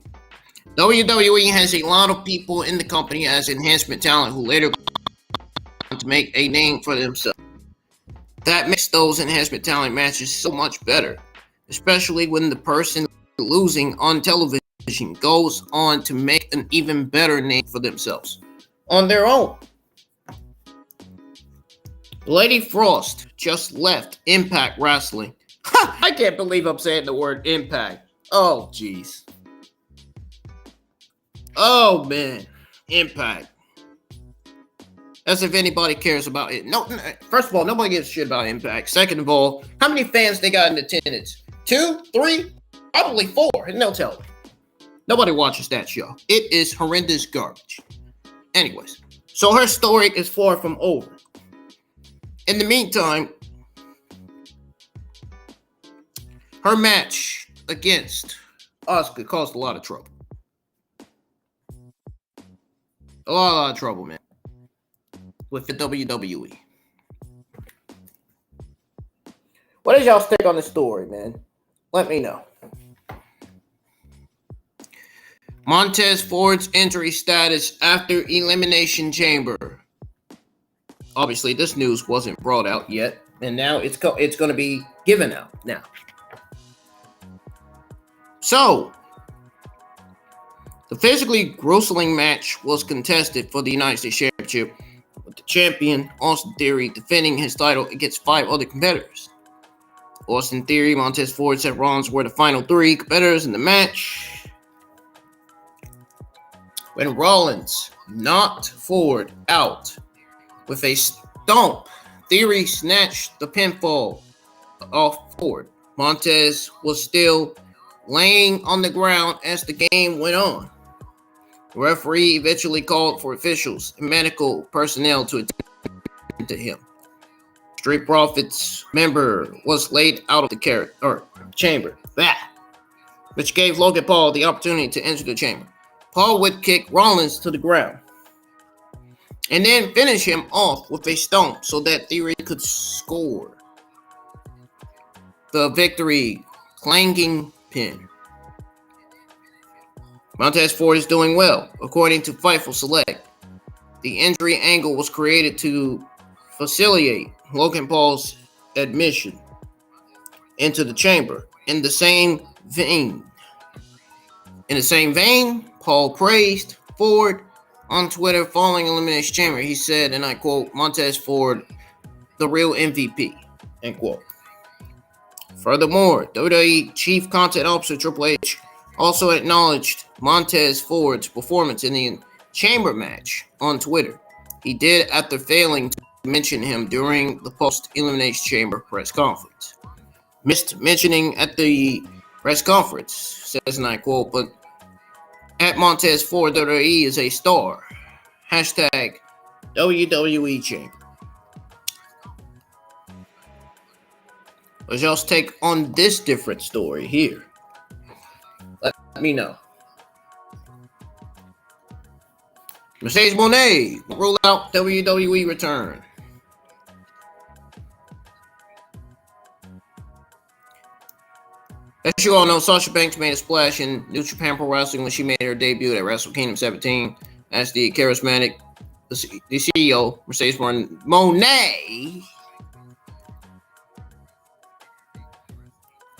WWE has a lot of people in the company as enhancement talent who later want to make a name for themselves. That makes those enhancement talent matches so much better, especially when the person losing on television goes on to make an even better name for themselves on their own. Lady Frost just left Impact Wrestling. I can't believe I'm saying the word Impact. Oh, jeez. Oh, man. Impact. As if anybody cares about it. No, first of all, nobody gives a shit about Impact. Second of all, how many fans they got in attendance? 2, 3, probably 4, and they'll tell me. Nobody watches that show. It is horrendous garbage. Anyways, so her story is far from over. In the meantime, her match against Asuka caused a lot of trouble. A lot of trouble, man, with the WWE. What is y'all's take on the story, man? Let me know. Montez Ford's injury status after Elimination Chamber. Obviously, this news wasn't brought out yet, and now it's going to be given out now. So, the physically grueling match was contested for the United States Championship, with the champion, Austin Theory, defending his title against 5 other competitors. Austin Theory, Montez Ford, Seth Rollins were the final 3 competitors in the match. When Rollins knocked Ford out with a stomp, Theory snatched the pinfall off Ford. Montez was still laying on the ground as the game went on. The referee eventually called for officials and medical personnel to attend to him. Street Profits member was laid out of the chamber, which gave Logan Paul the opportunity to enter the chamber. Paul would kick Rollins to the ground and then finish him off with a stomp so that Theory could score the victory clanging pin. Montez Ford is doing well, according to Fightful Select. The injury angle was created to facilitate Logan Paul's admission into the chamber. In the same vein, Paul praised Ford on Twitter following Elimination Chamber. He said, and I quote, "Montez Ford, the real MVP," end quote. Furthermore, WWE Chief Content Officer Triple H also acknowledged Montez Ford's performance in the chamber match on Twitter. He did after failing to mention him during the post-Elimination Chamber press conference. Missed mentioning at the press conference, says, and I quote, but at Montez Ford, WWE is a star. Hashtag WWE Chamber. What's y'all's take on this different story here? Let me know. Mercedes Moné roll out WWE return. As you all know, Sasha Banks made a splash in New Japan Pro Wrestling when she made her debut at Wrestle Kingdom 17 as the charismatic the CEO, Mercedes Moné.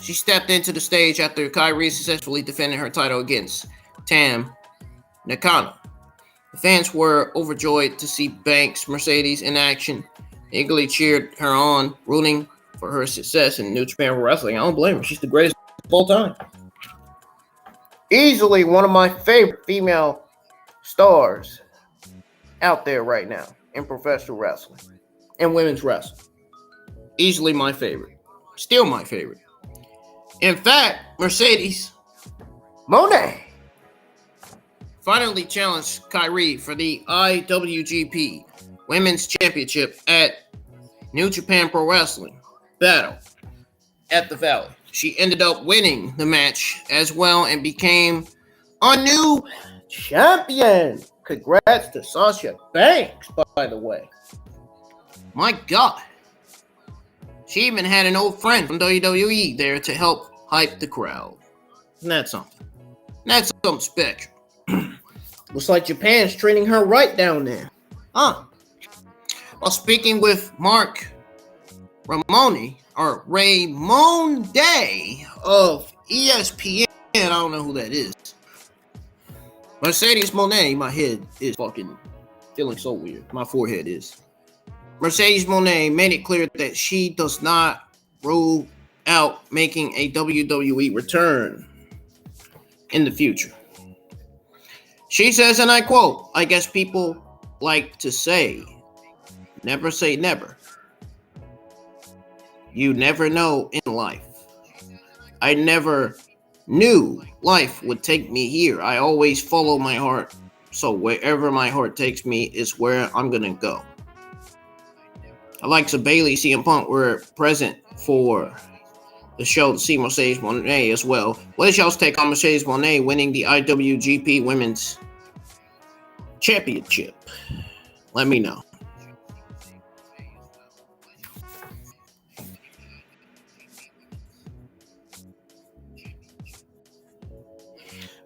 She stepped into the stage after Kairi successfully defended her title against Tam Nakano. The fans were overjoyed to see Banks Mercedes in action, eagerly cheered her on, rooting for her success in New Japan Pro Wrestling. I don't blame her. She's the greatest of all time. Easily one of my favorite female stars out there right now in professional wrestling and women's wrestling. Easily my favorite. Still my favorite. In fact, Mercedes Moné finally challenged Kairi for the IWGP Women's Championship at New Japan Pro Wrestling Battle at the Valley. She ended up winning the match as well and became a new champion. Congrats to Sasha Banks, by the way. My God. She even had an old friend from WWE there to help hype the crowd. Isn't that something? That's something special. Looks like Japan's treating her right down there. While speaking with Mark Raimondi of ESPN, I don't know who that is. Mercedes Moné, my head is fucking feeling so weird. My forehead is. Mercedes Moné made it clear that she does not rule out making a WWE return in the future. She says, and I quote, I guess people like to say, never say never. You never know in life. I never knew life would take me here. I always follow my heart. So wherever my heart takes me is where I'm going to go. Alexa Bailey, CM Punk were present for the show to see Mercedes Moné as well. What is y'all's take on Mercedes Moné winning the IWGP Women's Championship? Let me know.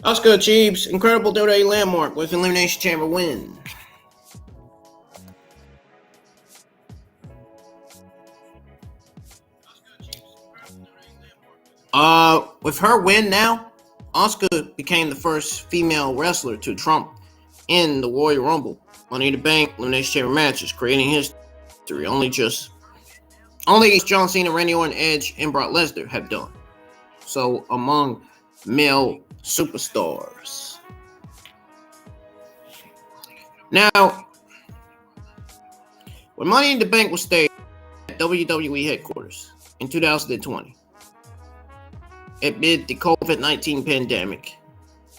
Asuka achieves incredible WWE landmark with Elimination Chamber win. With her win now, Asuka became the first female wrestler to trump in the Royal Rumble, Money in the Bank, Elimination Chamber matches, creating history. Only John Cena, Randy Orton, Edge, and Brock Lesnar have done so among male superstars. Now, when Money in the Bank was staged at WWE headquarters in 2020, amid the COVID-19 pandemic,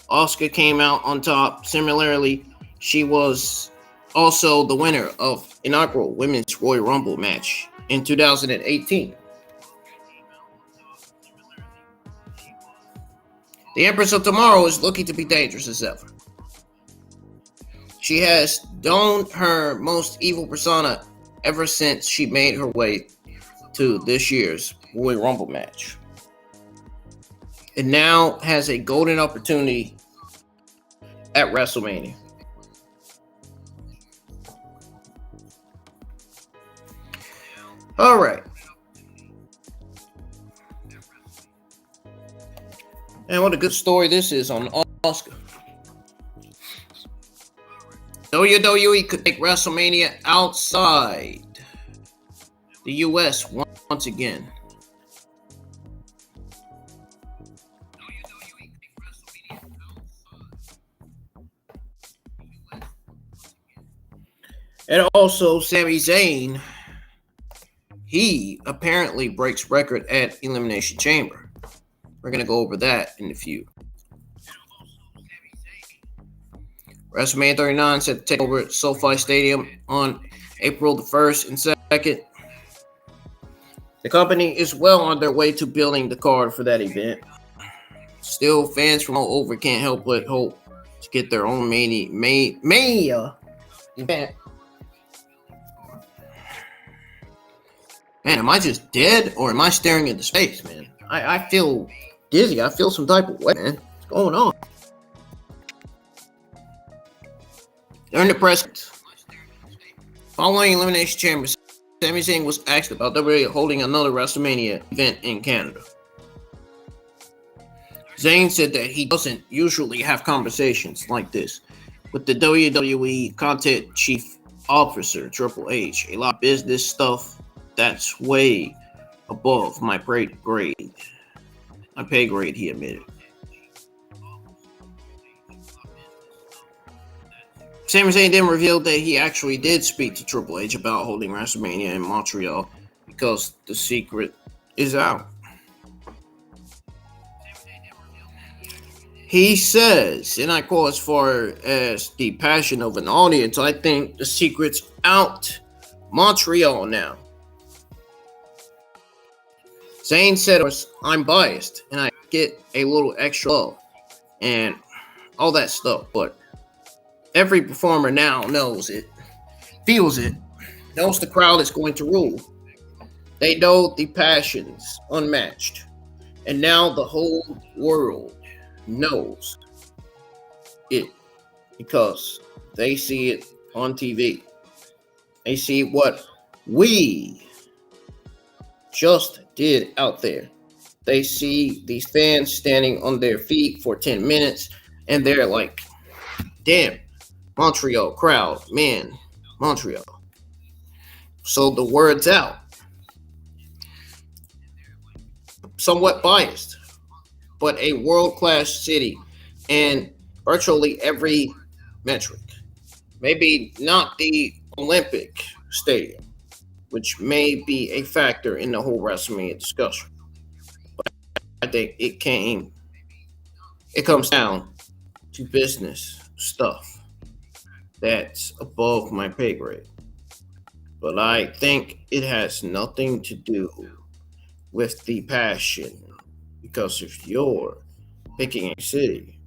Asuka came out on top. Similarly, she was also the winner of inaugural Women's Royal Rumble match in 2018. The Empress of Tomorrow is looking to be dangerous as ever. She has donned her most evil persona ever since she made her way to this year's Royal Rumble match. And now has a golden opportunity at WrestleMania. All right. And what a good story this is on Asuka. WWE could take WrestleMania outside the U.S. once again. And also, Sami Zayn, he apparently breaks record at Elimination Chamber. We're going to go over that in a few. WrestleMania 39 set to take over at SoFi Stadium on April the 1st and 2nd. The company is well on their way to building the card for that event. Still, fans from all over can't help but hope to get their own Mania event. Man, am I just dead or am I staring into space, man? I feel dizzy. I feel some type of way, man. What's going on? During the press following Elimination Chamber, Sami Zayn was asked about WWE holding another WrestleMania event in Canada. Zayn said that he doesn't usually have conversations like this with the WWE content chief officer, Triple H. A lot of business stuff that's way above my pay grade. My pay grade, he admitted. Sami Zayn then revealed that he actually did speak to Triple H about holding WrestleMania in Montreal because the secret is out. He says, and I quote, as far as the passion of an audience, I think the secret's out. Montreal now. Zayn said, I'm biased and I get a little extra love and all that stuff, but every performer now knows it, feels it, knows the crowd is going to rule. They know the passion's unmatched. And now the whole world knows it because they see it on TV. They see what we just did out there. They see these fans standing on their feet for 10 minutes and they're like, damn, Montreal crowd, man, Montreal. So the word's out. Somewhat biased, but a world-class city and virtually every metric. Maybe not the Olympic Stadium, which may be a factor in the whole WrestleMania discussion. But I think it comes down to business stuff that's above my pay grade. But I think it has nothing to do with the passion, because if you're picking a city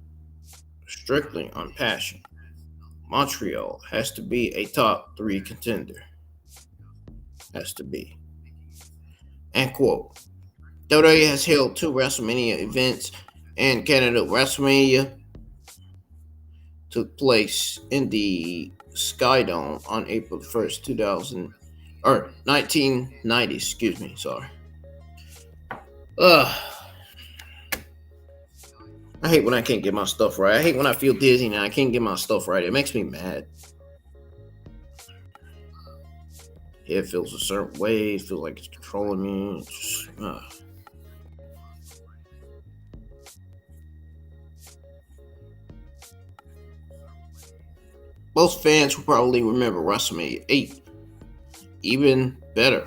strictly on passion, Montreal has to be a top 3 contender. Has to be. And quote, WWE has held 2 WrestleMania events in Canada. WrestleMania took place in the Skydome on April 1st, 1990, excuse me, sorry. I hate when I can't get my stuff right. I hate when I feel dizzy and I can't get my stuff right. It makes me mad. It feels a certain way. It feels like it's controlling me. It's just, Most fans will probably remember WrestleMania 8 even better,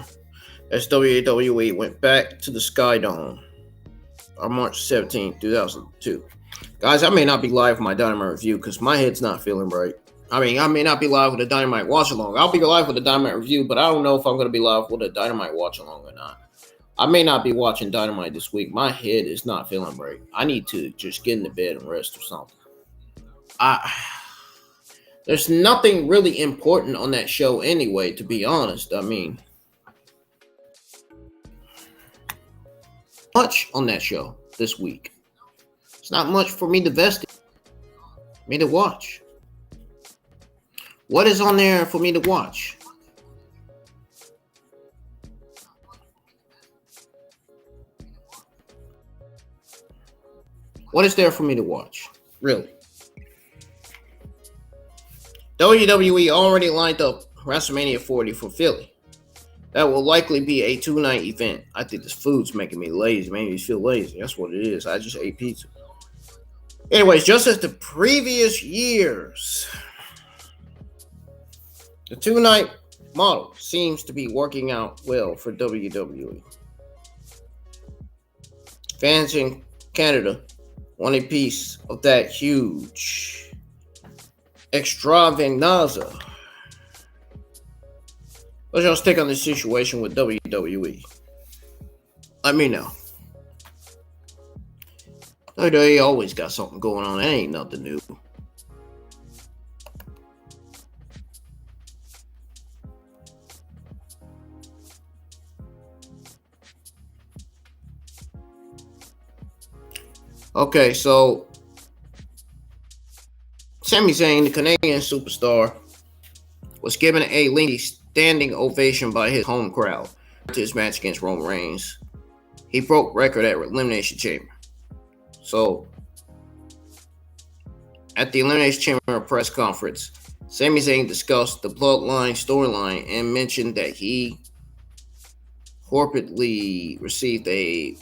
as WWE went back to the Skydome on March 17, 2002. Guys, I may not be live for my Dynamite review because my head's not feeling right. I mean, I may not be live with a Dynamite watch-along. I'll be live with a Dynamite review, but I don't know if I'm going to be live with a Dynamite watch-along or not. I may not be watching Dynamite this week. My head is not feeling right. I need to just get into bed and rest or something. There's nothing really important on that show anyway, to be honest. I mean, much on that show this week. It's not much for me to watch. What is on there for me to watch? What is there for me to watch? Really? WWE already lined up WrestleMania 40 for Philly. That will likely be a 2-night event. I think this food's making me lazy, making me feel lazy. That's what it is. I just ate pizza. Anyways, just as the previous years, The two-night model seems to be working out well for WWE. Fans in Canada want a piece of that huge extravaganza. What's y'all's take on this situation with WWE? Let me know. WWE always got something going on. It ain't nothing new. Okay, so Sami Zayn, the Canadian superstar, was given a lengthy standing ovation by his home crowd to his match against Roman Reigns. He broke record at Elimination Chamber. So, at the Elimination Chamber press conference, Sami Zayn discussed the Bloodline storyline and mentioned that he corporately received the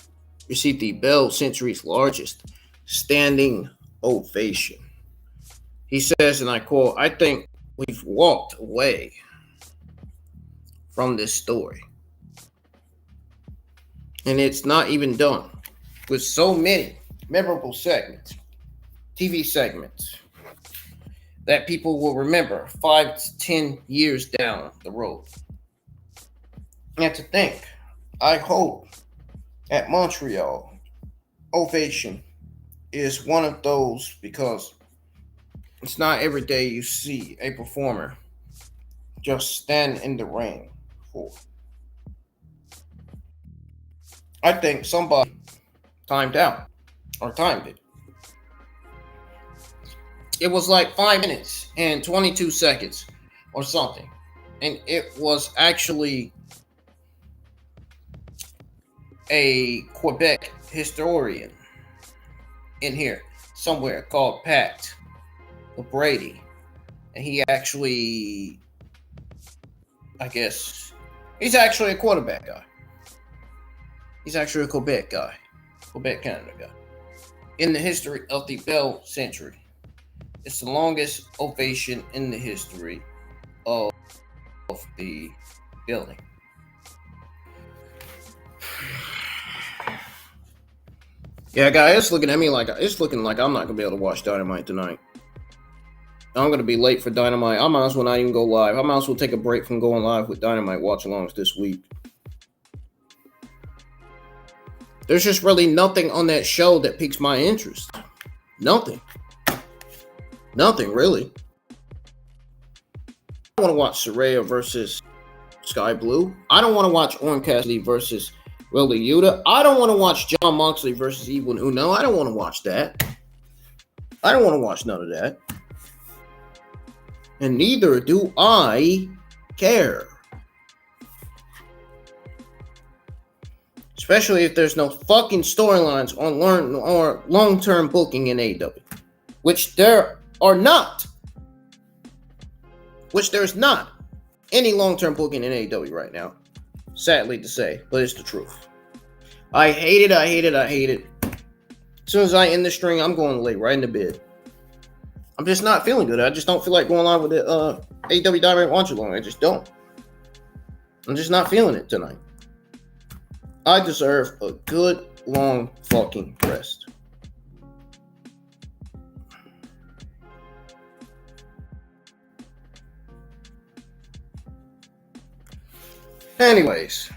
Bell Century's largest standing ovation. He says, and I quote, "I think we've walked away from this story. And it's not even done. With so many memorable segments, TV segments, that people will remember 5 to 10 years down the road. And to think, I hope at Montreal, ovation is one of those, because it's not every day you see a performer just stand in the ring for. I think somebody timed out or timed it. It was like 5 minutes and 22 seconds or something. And it was actually a Quebec historian in here somewhere called Pat Brady. And he actually, I guess, he's actually a quarterback guy. He's actually a Quebec guy. Quebec, Canada guy. In the history of the Bell Century. It's the longest ovation in the history of the building. Yeah, guys, it's looking at me like I'm not gonna be able to watch Dynamite tonight. I'm gonna be late for Dynamite. I might as well not even go live. I might as well take a break from going live with Dynamite watch-alongs this week. There's just really nothing on that show that piques my interest. Nothing. Nothing, really. I don't want to watch Saraya versus Sky Blue. I don't want to watch Orange Cassidy versus Wheeler Yuta. I don't want to watch Jon Moxley versus Evil Uno. I don't want to watch that. I don't want to watch none of that. And neither do I care. Especially if there's no fucking storylines on long-term booking in AEW. Which there are not. Which there's not any long-term booking in AEW right now. Sadly to say, but it's the truth. I hate it. As soon as I end the string, I'm going late, right into bed. I'm just not feeling good. I just don't feel like going live with the AEW Dynamite Watch Along. I just don't. I'm just not feeling it tonight. I deserve a good, long fucking rest. Anyways,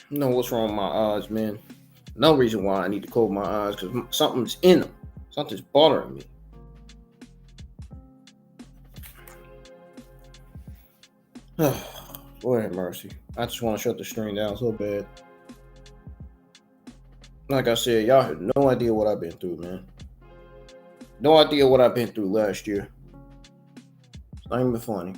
you know what's wrong with my eyes, man. No reason why I need to close my eyes, because something's in them. Something's bothering me. Lord have mercy. I just want to shut the stream down so bad. Like I said, y'all have no idea what I've been through, man. No idea what I've been through last year. It's not even funny.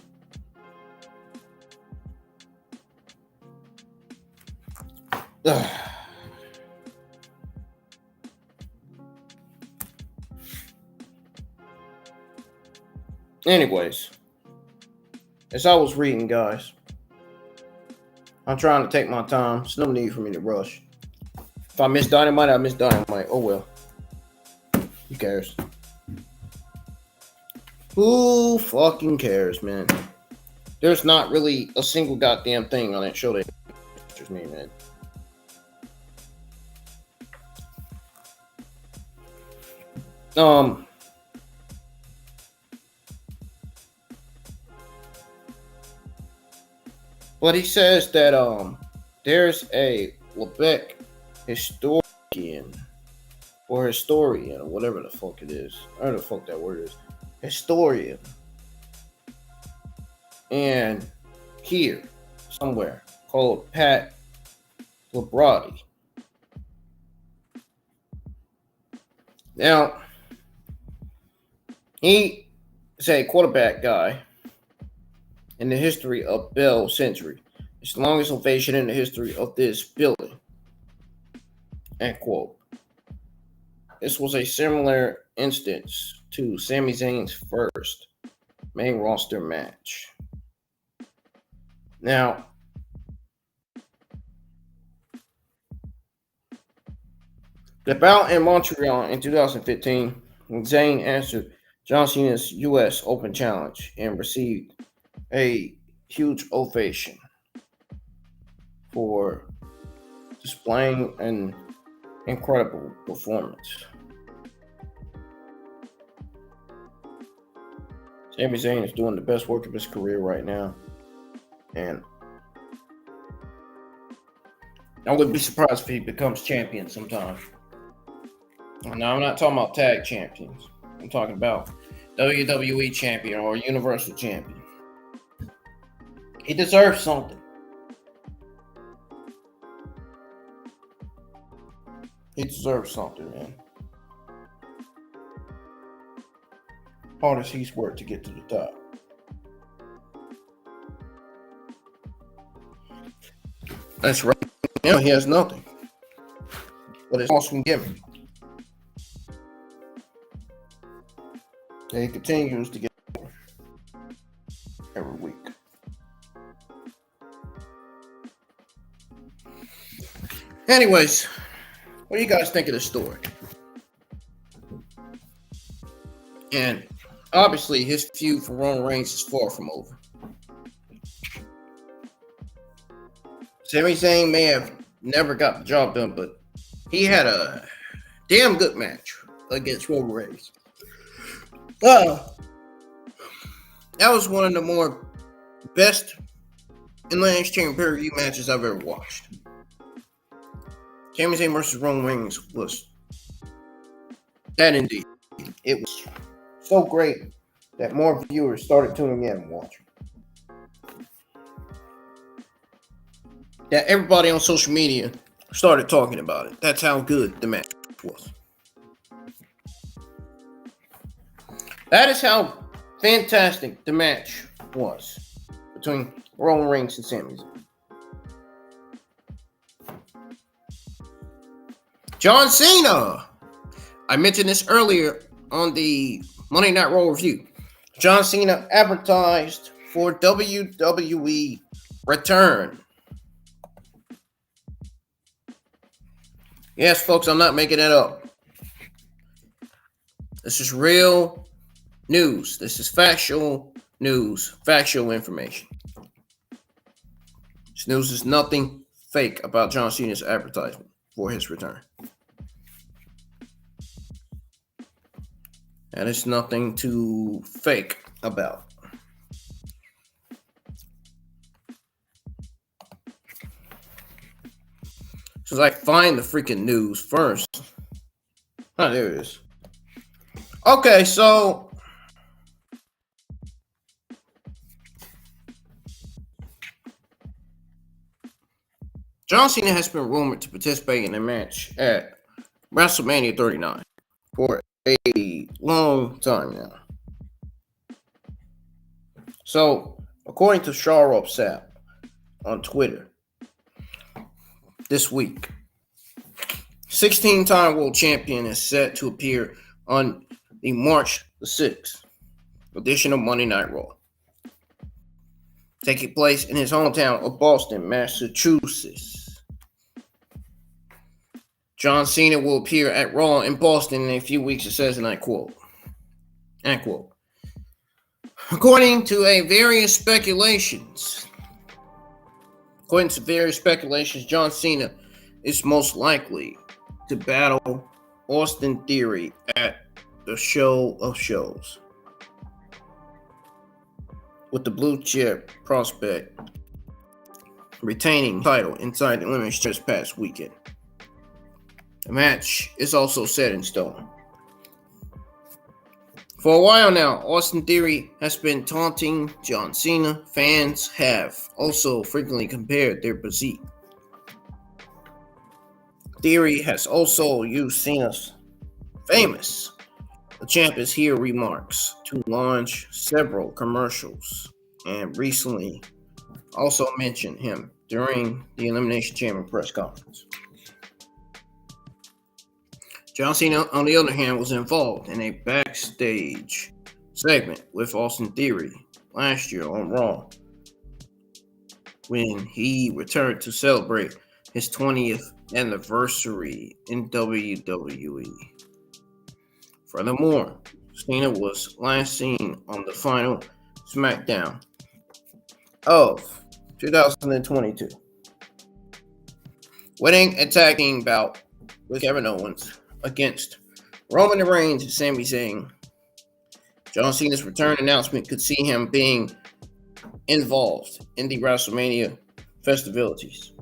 Anyways, as I was reading, guys, I'm trying to take my time. There's no need for me to rush. If I miss Dynamite, I miss Dynamite. Oh well. Who cares? Who fucking cares, man? There's not really a single goddamn thing on that show that interests me, man. But he says that there's a Quebec historian or whatever the fuck it is. I don't know the fuck that word is. Historian. And here, somewhere, called Pat Labrotti. Now, he is a quarterback guy in the history of Bell Century. It's the longest ovation in the history of this building. End quote. This was a similar instance to Sami Zayn's first main roster match. Now, the bout in Montreal in 2015, Zayn answered John Cena's U.S. Open Challenge and received a huge ovation for displaying an incredible performance. Sami Zayn is doing the best work of his career right now. And I wouldn't be surprised if he becomes champion sometime. Now, I'm not talking about tag champions. I'm talking about WWE champion or Universal champion. He deserves something. He deserves something, man. Hard as he's worked to get to the top. That's right. Now he has nothing. But it's awesome gimmick. And he continues to get more every week. Anyways, what do you guys think of this story? And obviously, his feud for Roman Reigns is far from over. Sami Zayn may have never got the job done, but he had a damn good match against Roman Reigns. That was one of the more best Elimination Chamber pay-per-view matches I've ever watched. Sami Zayn versus Roman Reigns was that indeed. It was so great that more viewers started tuning in and watching. That everybody on social media started talking about it. That's how good the match was. That is how fantastic the match was between Roman Reigns and Sami Zayn. John Cena. I mentioned this earlier on the Monday Night Raw review. John Cena advertised for WWE Return. Yes, folks, I'm not making it up. This is real news. This is factual news, factual information. This news is nothing fake about John Cena's advertisement for his return. And it's nothing to fake about. So I find the freaking news first. Oh, there it is. Okay, so John Cena has been rumored to participate in a match at WrestleMania 39 for a long time now. So, according to Sharop Sapp on Twitter this week, 16-time world champion is set to appear on the March the 6th edition of Monday Night Raw, taking place in his hometown of Boston, Massachusetts. John Cena will appear at Raw in Boston in a few weeks, it says, and I quote, end quote. According to various speculations, John Cena is most likely to battle Austin Theory at the Show of Shows, with the blue chip prospect retaining title inside the Elimination Chamber this past weekend. The match is also set in stone. For a while now, Austin Theory has been taunting John Cena. Fans have also frequently compared their physique. Theory has also used Cena's famous "The Champ is Here" remarks to launch several commercials, and recently also mentioned him during the Elimination Chamber press conference. John Cena, on the other hand, was involved in a backstage segment with Austin Theory last year on Raw when he returned to celebrate his 20th anniversary in WWE. Furthermore, Cena was last seen on the final SmackDown of 2022, winning a tag team bout with Kevin Owens against Roman Reigns and Sami Zayn. John Cena's return announcement could see him being involved in the WrestleMania festivities.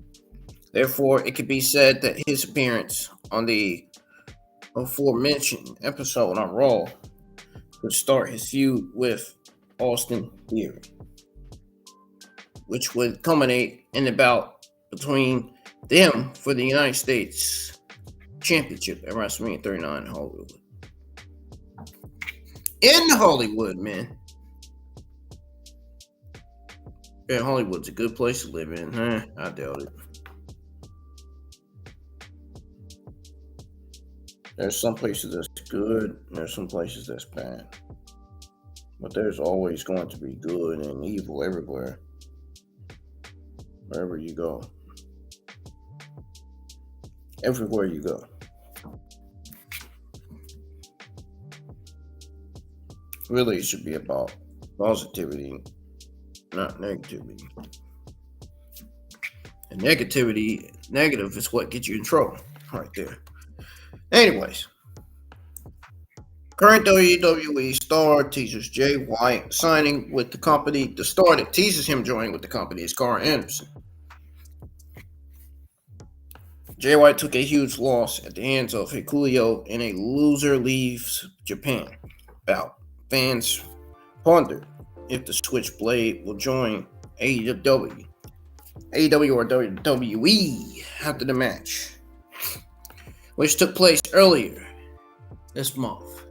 Therefore, it could be said that his appearance on the aforementioned episode on Raw could start his feud with Austin Theory, which would culminate in a bout between them for the United States Championship at WrestleMania 39 in Hollywood. In Hollywood, man. Yeah, Hollywood's a good place to live in. I doubt it. There's some places that's good, and there's some places that's bad. But there's always going to be good and evil everywhere. Wherever you go. Everywhere you go. Really, it should be about positivity, not negativity. And negative is what gets you in trouble right there. Anyways, current WWE star teases Jay White signing with the company. The star that teases him joining with the company is Carl Anderson. Jay White took a huge loss at the hands of Hikuyo in a loser leaves Japan bout. Fans pondered if the Switchblade will join AEW or WWE after the match, which took place earlier this month.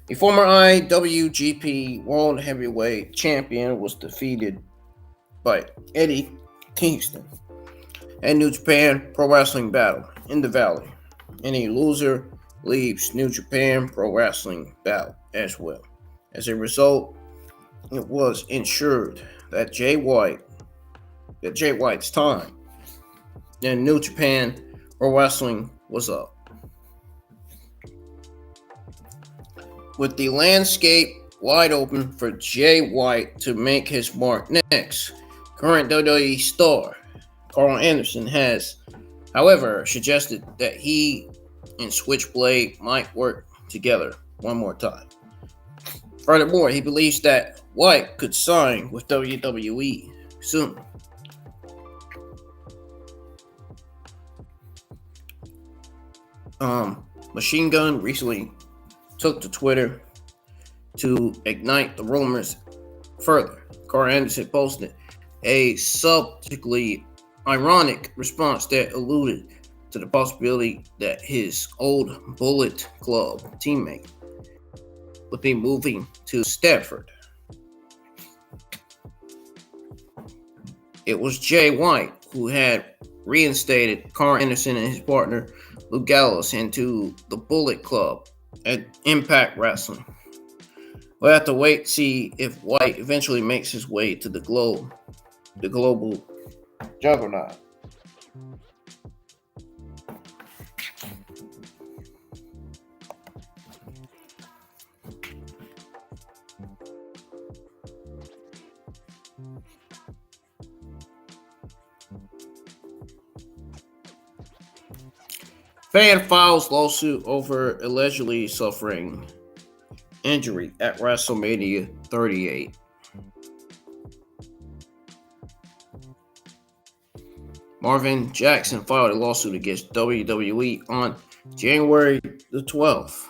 The former IWGP World Heavyweight Champion was defeated by Eddie Kingston at New Japan Pro Wrestling Battle in the Valley, and a loser leaves New Japan Pro Wrestling Battle as well. As a result, it was ensured that Jay White's time in New Japan Pro Wrestling was up. With the landscape wide open for Jay White to make his mark next, current WWE star Carl Anderson has, however, suggested that he and Switchblade might work together one more time. Furthermore, he believes that White could sign with WWE soon. Machine Gun recently took to Twitter to ignite the rumors further. Carl Anderson posted a subjectively ironic response that alluded to the possibility that his old Bullet Club teammate would be moving to Stafford. It was Jay White who had reinstated Carl Anderson and his partner Luke Gallows into the Bullet Club at Impact Wrestling. We'll have to wait to see if White eventually makes his way to the global juggernaut. Fan files lawsuit over allegedly suffering injury at WrestleMania 38. Marvin Jackson filed a lawsuit against WWE on January the 12th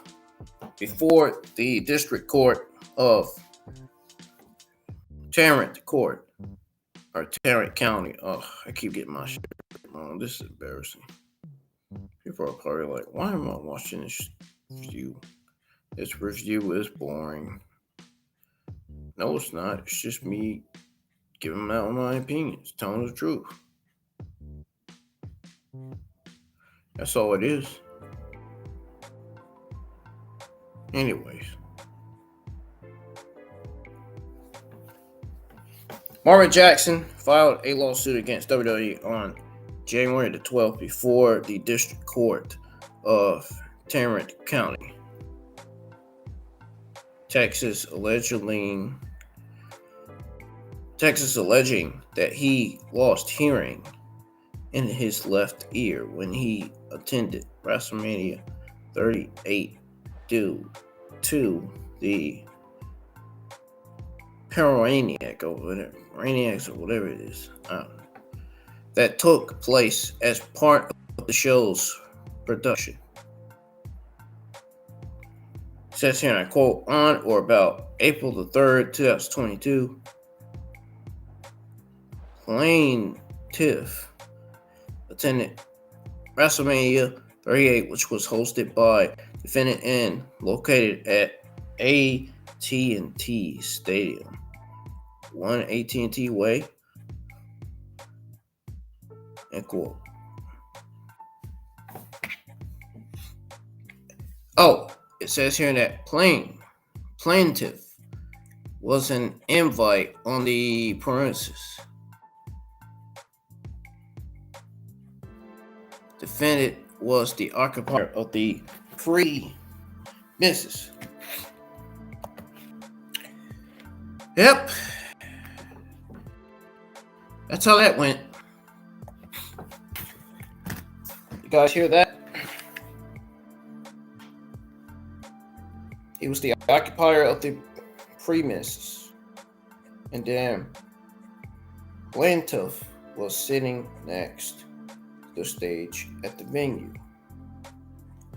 before the District Court of Tarrant County. Oh, I keep getting my shit wrong. This is embarrassing. People are probably like, why am I watching this review? This review is boring. No, it's not. It's just me giving out my opinions, telling the truth. That's all it is. Anyways. Marvin Jackson filed a lawsuit against WWE on January the 12th before the District Court of Tarrant County, Texas, alleging that he lost hearing in his left ear when he attended WrestleMania 38 due to the Paraniacs or whatever it is, that took place as part of the show's production. It says here, and I quote, on or about April the 3rd, 2022, plaintiff attended WrestleMania 38, which was hosted by defendant and located at AT&T Stadium, 1 AT&T Way, end quote. Oh, it says here that plaintiff was an invite on the premises. Defendant was the occupier of the premises. Yep. That's how that went. You guys hear that? He was the occupier of the premises. And then plaintiff was sitting next to the stage at the venue.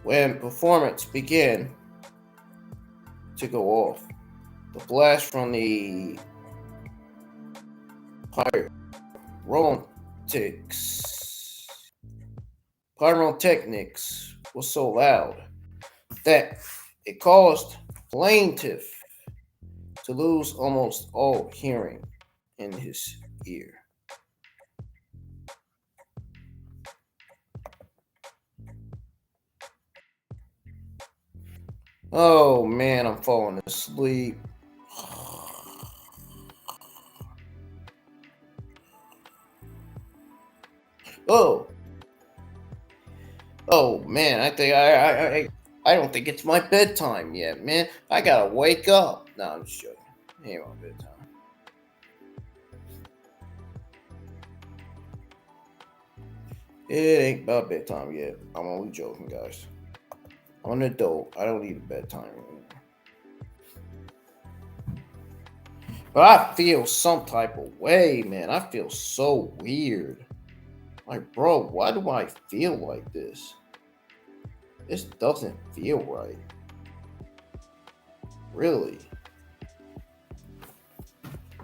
When performance began to go off, the blast from the pyrotechnics was so loud that it caused plaintiff to lose almost all hearing in his ear. Oh man, I'm falling asleep. Oh man, I don't think it's my bedtime yet, man. I gotta wake up. No, I'm just joking. It ain't my bedtime. It ain't my bedtime yet. I'm only joking, guys. I'm an adult. I don't need a bedtime anymore. But I feel some type of way, man. I feel so weird. Like, bro, why do I feel like this? This doesn't feel right. Really.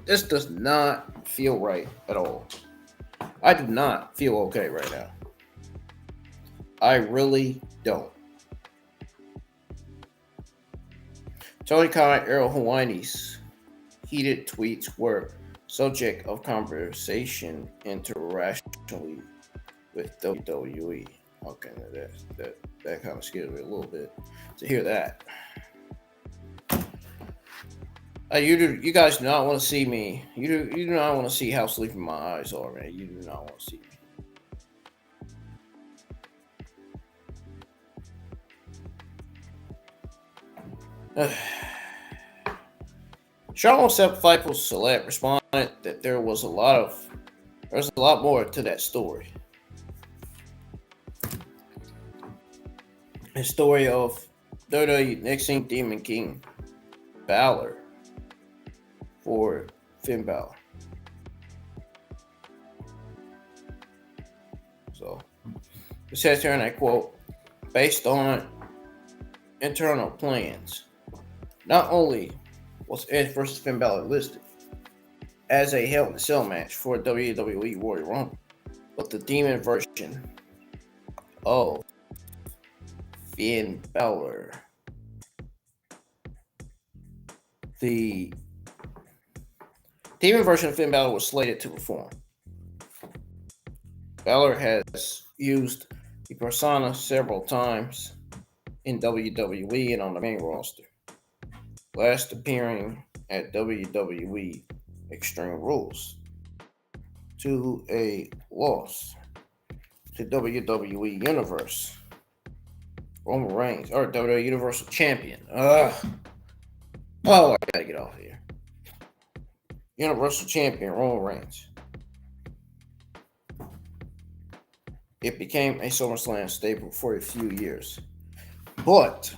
This does not feel right at all. I do not feel okay right now. I really don't. Tony Khan, Errol Hawaii's heated tweets were subject of conversation internationally with WWE. Okay, that kind of scared me a little bit to hear that. You guys do not want to see me. You do not want to see how sleepy my eyes are, man. You do not want to see me. Sean Fightful Select responded that there was a lot more to that story. the story of WWE Next Demon King Balor for Finn Balor. So it says here, and I quote, based on internal plans, not only was Edge versus Finn Balor listed as a Hell in a Cell match for WWE Royal Rumble, but the demon version of Finn Balor, the demon version of Finn Balor was slated to perform. Balor has used the persona several times in WWE and on the main roster, last appearing at WWE Extreme Rules to a loss to WWE Universe Roman Reigns, or WWE Universal Champion. I gotta get off here. Universal Champion Roman Reigns. It became a SummerSlam staple for a few years, but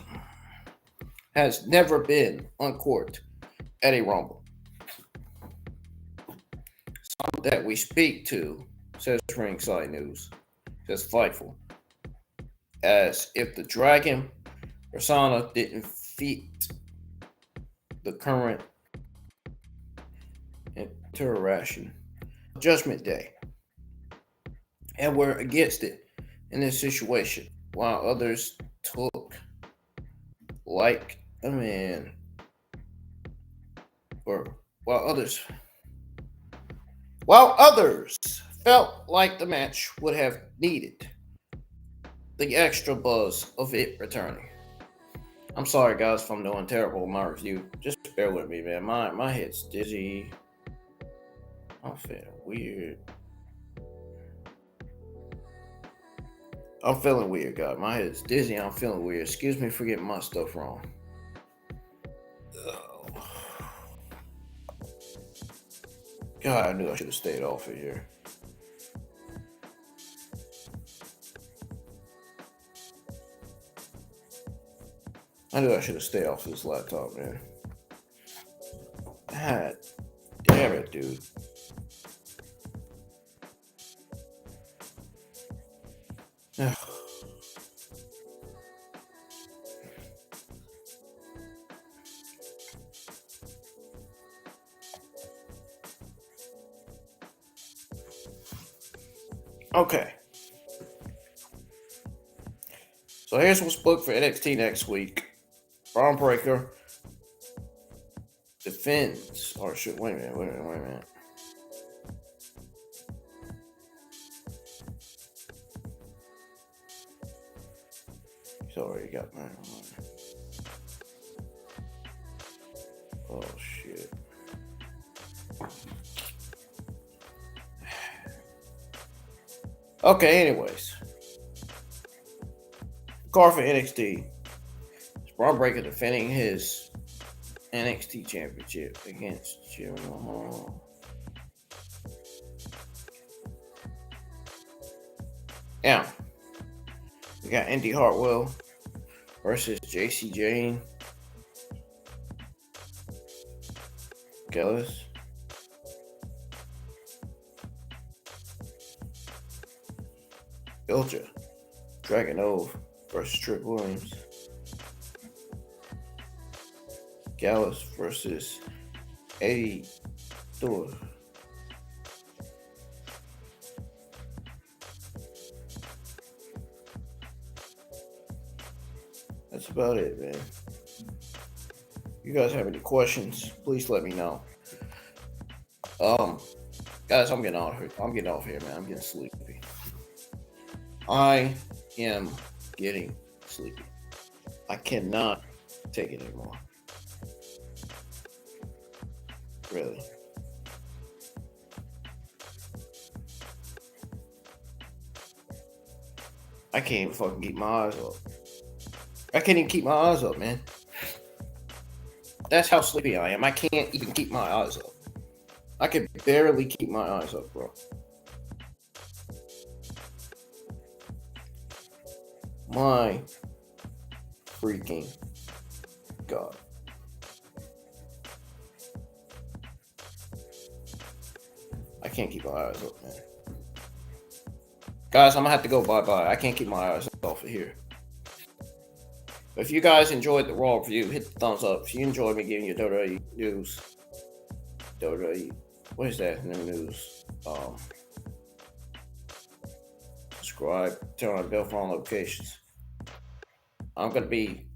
has never been uncorked at a Rumble. Some that we speak to, says Ringside News, says Fightful, as if the Dragon persona didn't fit the current iteration of Judgment Day, and were against it in this situation, while others took like a man, or while others felt like the match would have needed the extra buzz of it returning. I'm sorry, guys, if I'm doing terrible with my review. Just bear with me, man. My head's dizzy. I'm feeling weird. I'm feeling weird, God. My head's dizzy. I'm feeling weird. Excuse me for getting my stuff wrong. God, I knew I should have stayed off of here. I knew I should have stayed off this laptop, man. God damn it, dude. Okay. So here's what's booked for NXT next week. Braun Breaker defends, or should, wait a minute. He's already got mine. Oh, shit. Okay, anyways. Card for NXT. Braun Breaker defending his NXT championship against Jinder Mahal. Yeah. We got Indy Hartwell versus JC Jane. Gillis. Ilja Dragunov versus Trick Williams. Gallus versus Eddie Thor. That's about it, man. You guys have any questions, please let me know. Guys, I'm getting off here, man. I'm getting sleepy. I am getting sleepy. I cannot take it anymore. Really. I can't even fucking keep my eyes up. I can't even keep my eyes up, man. That's how sleepy I am. I can't even keep my eyes up. I can barely keep my eyes up, bro. My freaking god. I can't keep my eyes up, man. Guys, I'm gonna have to go bye-bye. I can't keep my eyes off of here. If you guys enjoyed the Raw review, hit the thumbs up. If you enjoyed me giving you WWE news, WWE, what is that in the news? Subscribe, turn on the bell for all notifications. I'm gonna be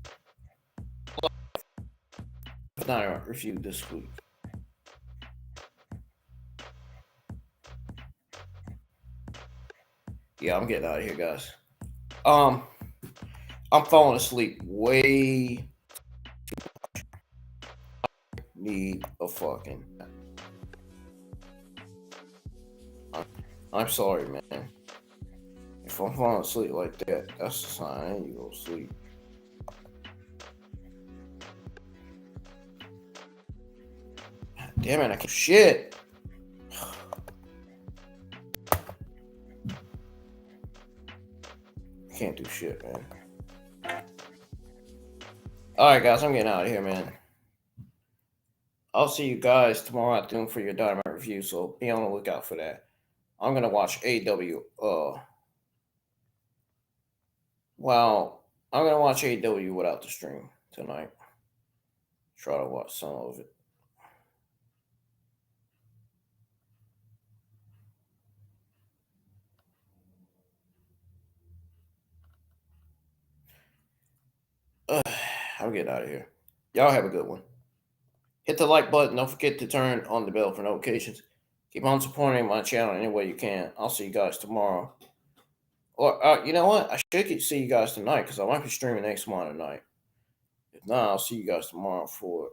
Dynamite review this week. Yeah, I'm getting out of here, guys. I'm falling asleep way. Need a fucking. I'm sorry, man. If I'm falling asleep like that, that's a sign I need to go to sleep. Damn it, I can't. Shit. I can't do shit, man. Alright, guys, I'm getting out of here, man. I'll see you guys tomorrow afternoon for your Dynamite review, so be on the lookout for that. I'm gonna watch AEW. Well, I'm gonna watch AEW without the stream tonight. Try to watch some of it. I'm getting out of here. Y'all have a good one. Hit the like button. Don't forget to turn on the bell for notifications. Keep on supporting my channel any way you can. I'll see you guys tomorrow. Or, you know what? I should see you guys tonight because I might be streaming next Monday night. If not, I'll see you guys tomorrow for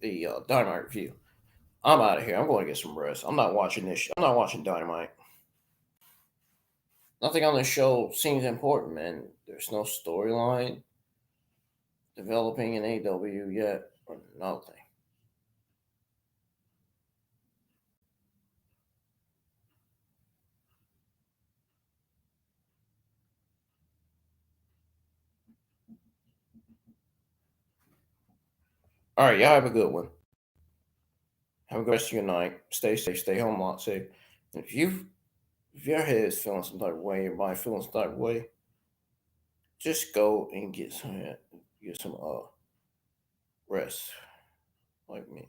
the Dynamite review. I'm out of here. I'm going to get some rest. I'm not watching this. I'm not watching Dynamite. Nothing on this show seems important, man. There's no storyline developing in AEW yet, or nothing. All right, y'all have a good one. Have a good rest of your night. Stay safe. Stay home. Lot safe. And if your head is feeling some type of way, your mind feeling some type of way, just go and get some rest, like me.